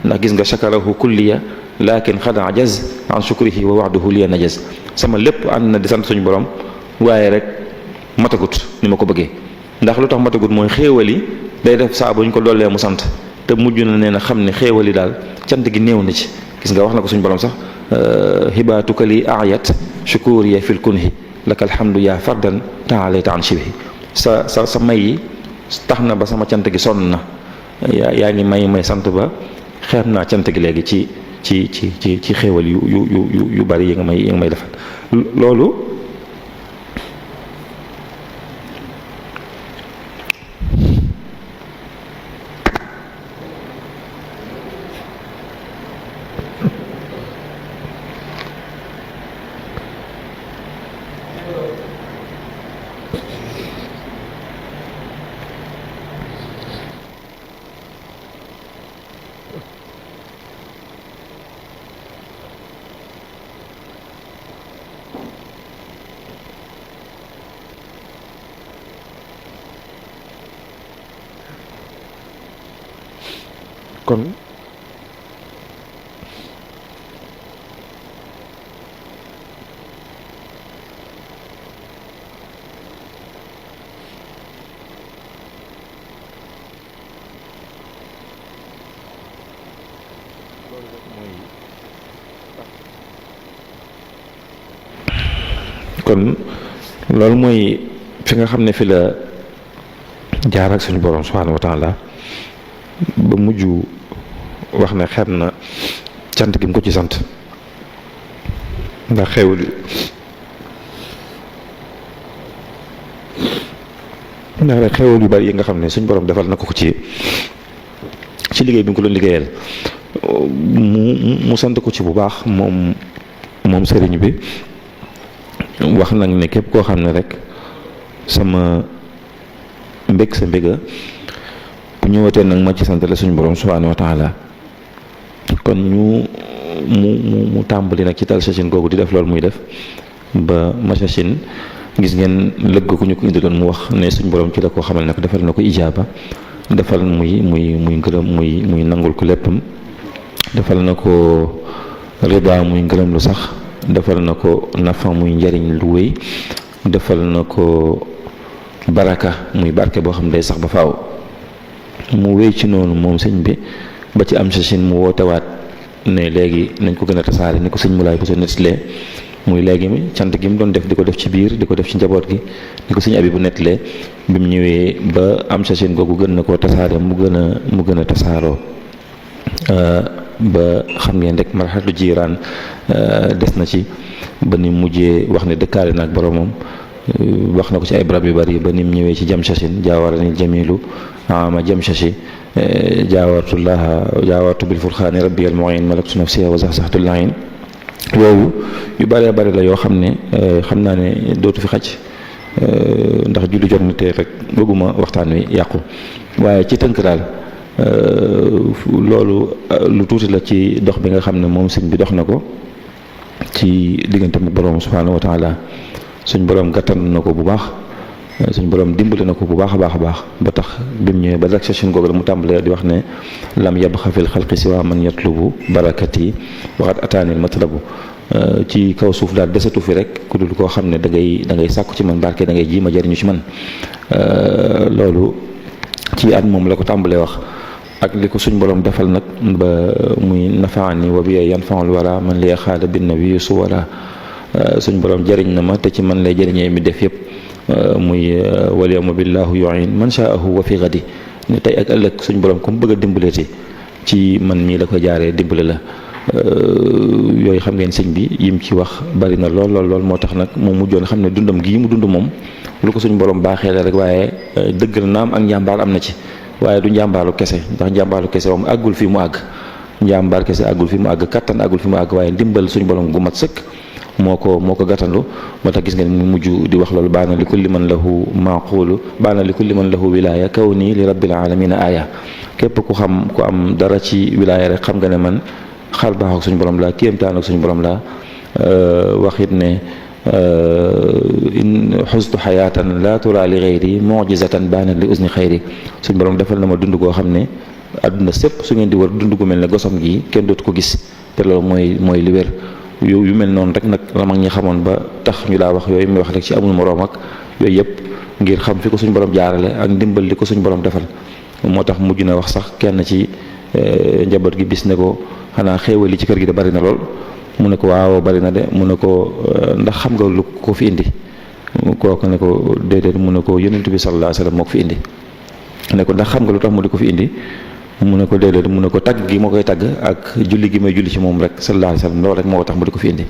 ndax gis nga shakarahu kulliya lakin xad ajaz an shukrihi wa waxduhu liya najaz sama lépp ànd na di sant suñu borom waaye rek matagut ni ma ko bëggee ndax lu tax matagut mooy xéewal yi day def saa bu ñu ko dollee mu sant te mujj na nee na xam ne xéewal yi daal cant gi néew na ci gis nga wax na ko suñu borom sax hibaatuka li ayat shukuriya fil kunhi laka alhamdu yaa fardan taalayta an shibhi sa may yi tax na ba sama cant gi sonn na yaa ngi may sant ba xeeb naa cant gi léegi ci xéewal yu bari yi nga may defal loolu kon loolu mooy fi nga xam ne fi la jaar ak suñu borom subhanahu wa taala ba mujj wax ne xeeb na cant gi mu ko ci sant ndax xewul yu bari yi nga xam ne suñ borom defal na ko ci liggéey bi nga ko doon liggéeyal mu sant ko ci bu baax moom sëriñ bi wax nag ne képp koo xam ne rek sama mbég sa mbéga bu ñëwatee nag ma ci sant la suñu borom subhanahu wa taala kon mu tàmbali nag ci Talsachine googu di def loolu muy def ba Machachine gis ngeen lëgg ku ñu ko indi doon mu wax ne suñu borom ci la koo xamal ne ko defal na ko ijaaba defal muy ngërëm muy nangul ko léppam defal na ko riba muy ngërëm lu sax defal na ko nafa muy njariñ lu wéy defal na ko baraka muy barke boo xam ne day sax ba faaw mu wéy ci noonu moom sëñ bi ba ci am Chachine mu wootewaat ne léegi nañ ko gën a tasaare ni ko sëñ Moulay bu sa nettalee muy léegi cant gi mu doon def di ko def ci biir di ko def ci njaboot gi ni ko sëñ Abi bu nettalee bi mu ñëwee ba am Chachine googu gën na koo tasaare mu gën a tasaaroo ba xam ngeen rek marxatu jiiraan des na ci ba ni mujjee wax ne dëkkaale na ak boromam wax na ko ci ay barab yu bari ba ni mu ñëwee ci jam Chachine jaawarani jamilu ama jam Chachi jaawartu bil furxaani rabbi al muin malaktu nafsiha wa saxsaxtu lain woowu yu bëree bëri la yoo xam ne xam naa ne dootu fi xaj ndax julli jot na te rek bëgguma waxtaan wi yàqu waaye ci tënk daal loolu lu tuuti la ci dox bi nga xam ne moom sëñ bi dox na ko ci diggante mu borom subhanahu wa taala suñ borom gàttan na ko bu baax suñ borom dimbali na ko bu baax a baax ba tax bi mu ñëwee ba Talsachine googu la mu tàmbalee di wax ne lam yabxa fil xalqi siwa man yatlubu barakati waxat ataanil matlabu ci kaw suuf daal desatu fi rek ku dul koo xam ne da ngay sàkku ci man barke da ngay ji ma jëriñu ci man loolu ci at moom la ko tàmbalee wax ak li ko suñ borom defal nag ba muy nafaani wa bi yan faul wara man li xaala bin nabi su wara suñ borom jëriñ na ma te ci man lay jëriñee mi def yëpp muy wal yawma billahu yu'in man shaahu wa fi gadi ne tey ak ëllëg suñ borom comme bëgg a dimbaleeti ci man mii la ko jaaree dimbale la yooyu xam ngeen sëñ bi yim ci wax bari na lool lool moo tax nag mu mujjoon xam ne dundam gii mu dund moom lu ko suñu borom baaxee la rek waaye dëgg la naam ak njàmbaar am na ci waaye du njàmbaaru kese ndax njàmbaaru kese moom àggul fi mu àgg njàmbaar kese àggul fi mu àgg kattan àggul fi mu àgg waaye ndimbal suñu borom gu mat sëkk moo ko gàttandu moo tax gis ngeen mu mujj di wax loolu baana li kulli man lahu maqulu baana li kulli man lahu wilaya kaw nii li rabbil alamina aya képp ku xam ku am dara ci wilaya rek xam nga ne man xar baax ak suñu borom la kéemtaan ak suñu borom la waxit ne in xustu xayaatan la tura li xayri mujizatan baanat li usni xayri suñu borom defal na ma dund koo xam ne àdduna sépp su ngeen di war dund gu mel ne gosom gi kenn dootu ko gis te loolu mooy li wér yu mel noonu rek nag la mag ñi xamoon ba tax ñu daa wax yooyu muy wax rek ci amul moroom ak yooyu yëpp ngir xam fi ko suñu borom jaarale ak ndimbal li ko suñu borom defal moo tax mujj na wax sax kenn ci njaboot gi bis ne ko xanaa xéewal li ci kër gi de bari na lool mu ne ko waaw bari na de mu ne ko ndax xam nga lu ko fi indi kooku ne ko déedéet mu ne ko yonent bi sallallahu alayhi wasallam moo ko fi indi ne ko ndax xam nga lu tax mu di ko fi indi mu ne ko déedéet mu ne ko tagg gi ma koy tagg ak julli gi may julli ci moom rek sallallahu alayhi wasallam loolu rek moo ko tax mu di ko fi indi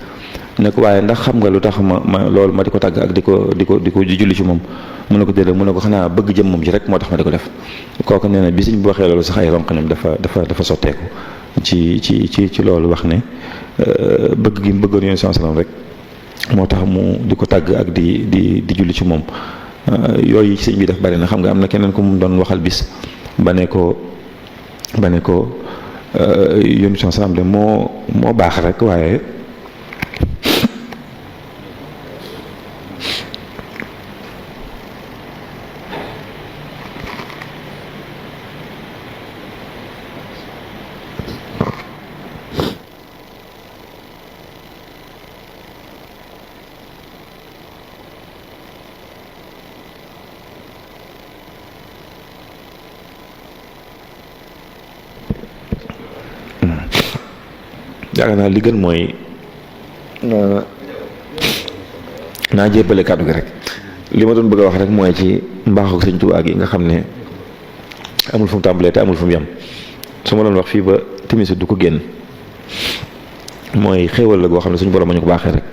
ne ko waaye ndax xam nga lu tax ma loolu ma di ko tagg ak di ko julli ci moom mu ne ko déedéet mu ne ko xanaa bëgg jëm moom ji rek moo tax ma di ko def kooku nee na bi Sëñ bi waxee loolu sax ay ronqañam dafa sotteeku ci loolu wax ne bëgg gi mu bëggoon Yonent sallallahu alayhi wasallam rek moo tax mu di ko tagg ak di julli ci moom yooyu sëñ bi def bari na xam nga am na keneen ko mu doon waxal bis ba ne ko Yonent sallallahu alayhi wasallam de moo baax rek waaye yaakaar naa li gën mooy naa jébbale kàddu gi rek li ma doon bëgg a wax rek mooy ci mbaaxu Sëñ Tuubaa gi nga xam ne amul fu mu tàmbalee te amul fu mu yem su ma doon wax fii ba timis du ko génn mooy xéewal la goo xam ne suñu borom ma ñu ko baaxee rek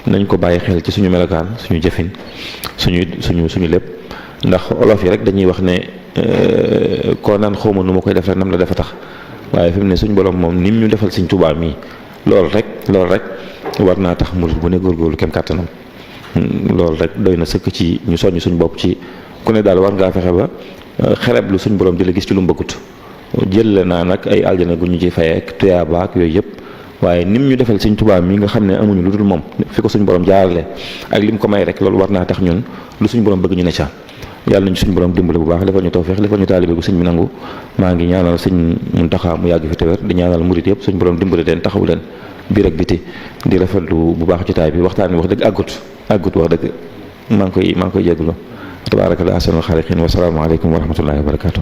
nañ ko bàyyi xel ci suñu melokaan suñu jëfin suñu lépp ndax olof yi rek dañuy wax ne koo naan xawma nu ma koy def rek nam la dafa tax waaye fi mu ne suñu borom moom nim ñu defal Sëñ Tuubaa mii loolu rek war naa tax murid bu ne góorgóorlu kem kàttanam loolu rek doy na sëkk ci ñu soññ suñu bopp ci ku ne daal war ngaa fexe ba xereb lu suñu borom di la gis ci lu mu bëggut jël la naa nag ay aljana gu ñu ci fayee ak tuyaaba ak yooyu yëpp waaye nim ñu defal Sëñ Tuubaa mii nga xam ne amuñu lu dul moom fi ko suñu borom jaarale ak lim ko may rek loolu war naa tax ñun lu suñu borom bëgg ñu ne ca yàlla nañu suñu borom dimbale bu baax defal ñu tawfeex defal ñu taalibe bu sëñ bi nangu maa ngi ñaanal sëñ Muntaxa mu yàgg fi te wér di ñaanal murit yëpp suñu borom dimbale leen taxawu leen biir ak biti di rafetlu bu baax jotaay bi waxtaan bi wax dëgg àggut wax dëgg maa ngi koy jégalu tabaaraka llaahu ahsanul xaaliqiin wa salaamu aleykum wa rahmatullaahi wa barakaatu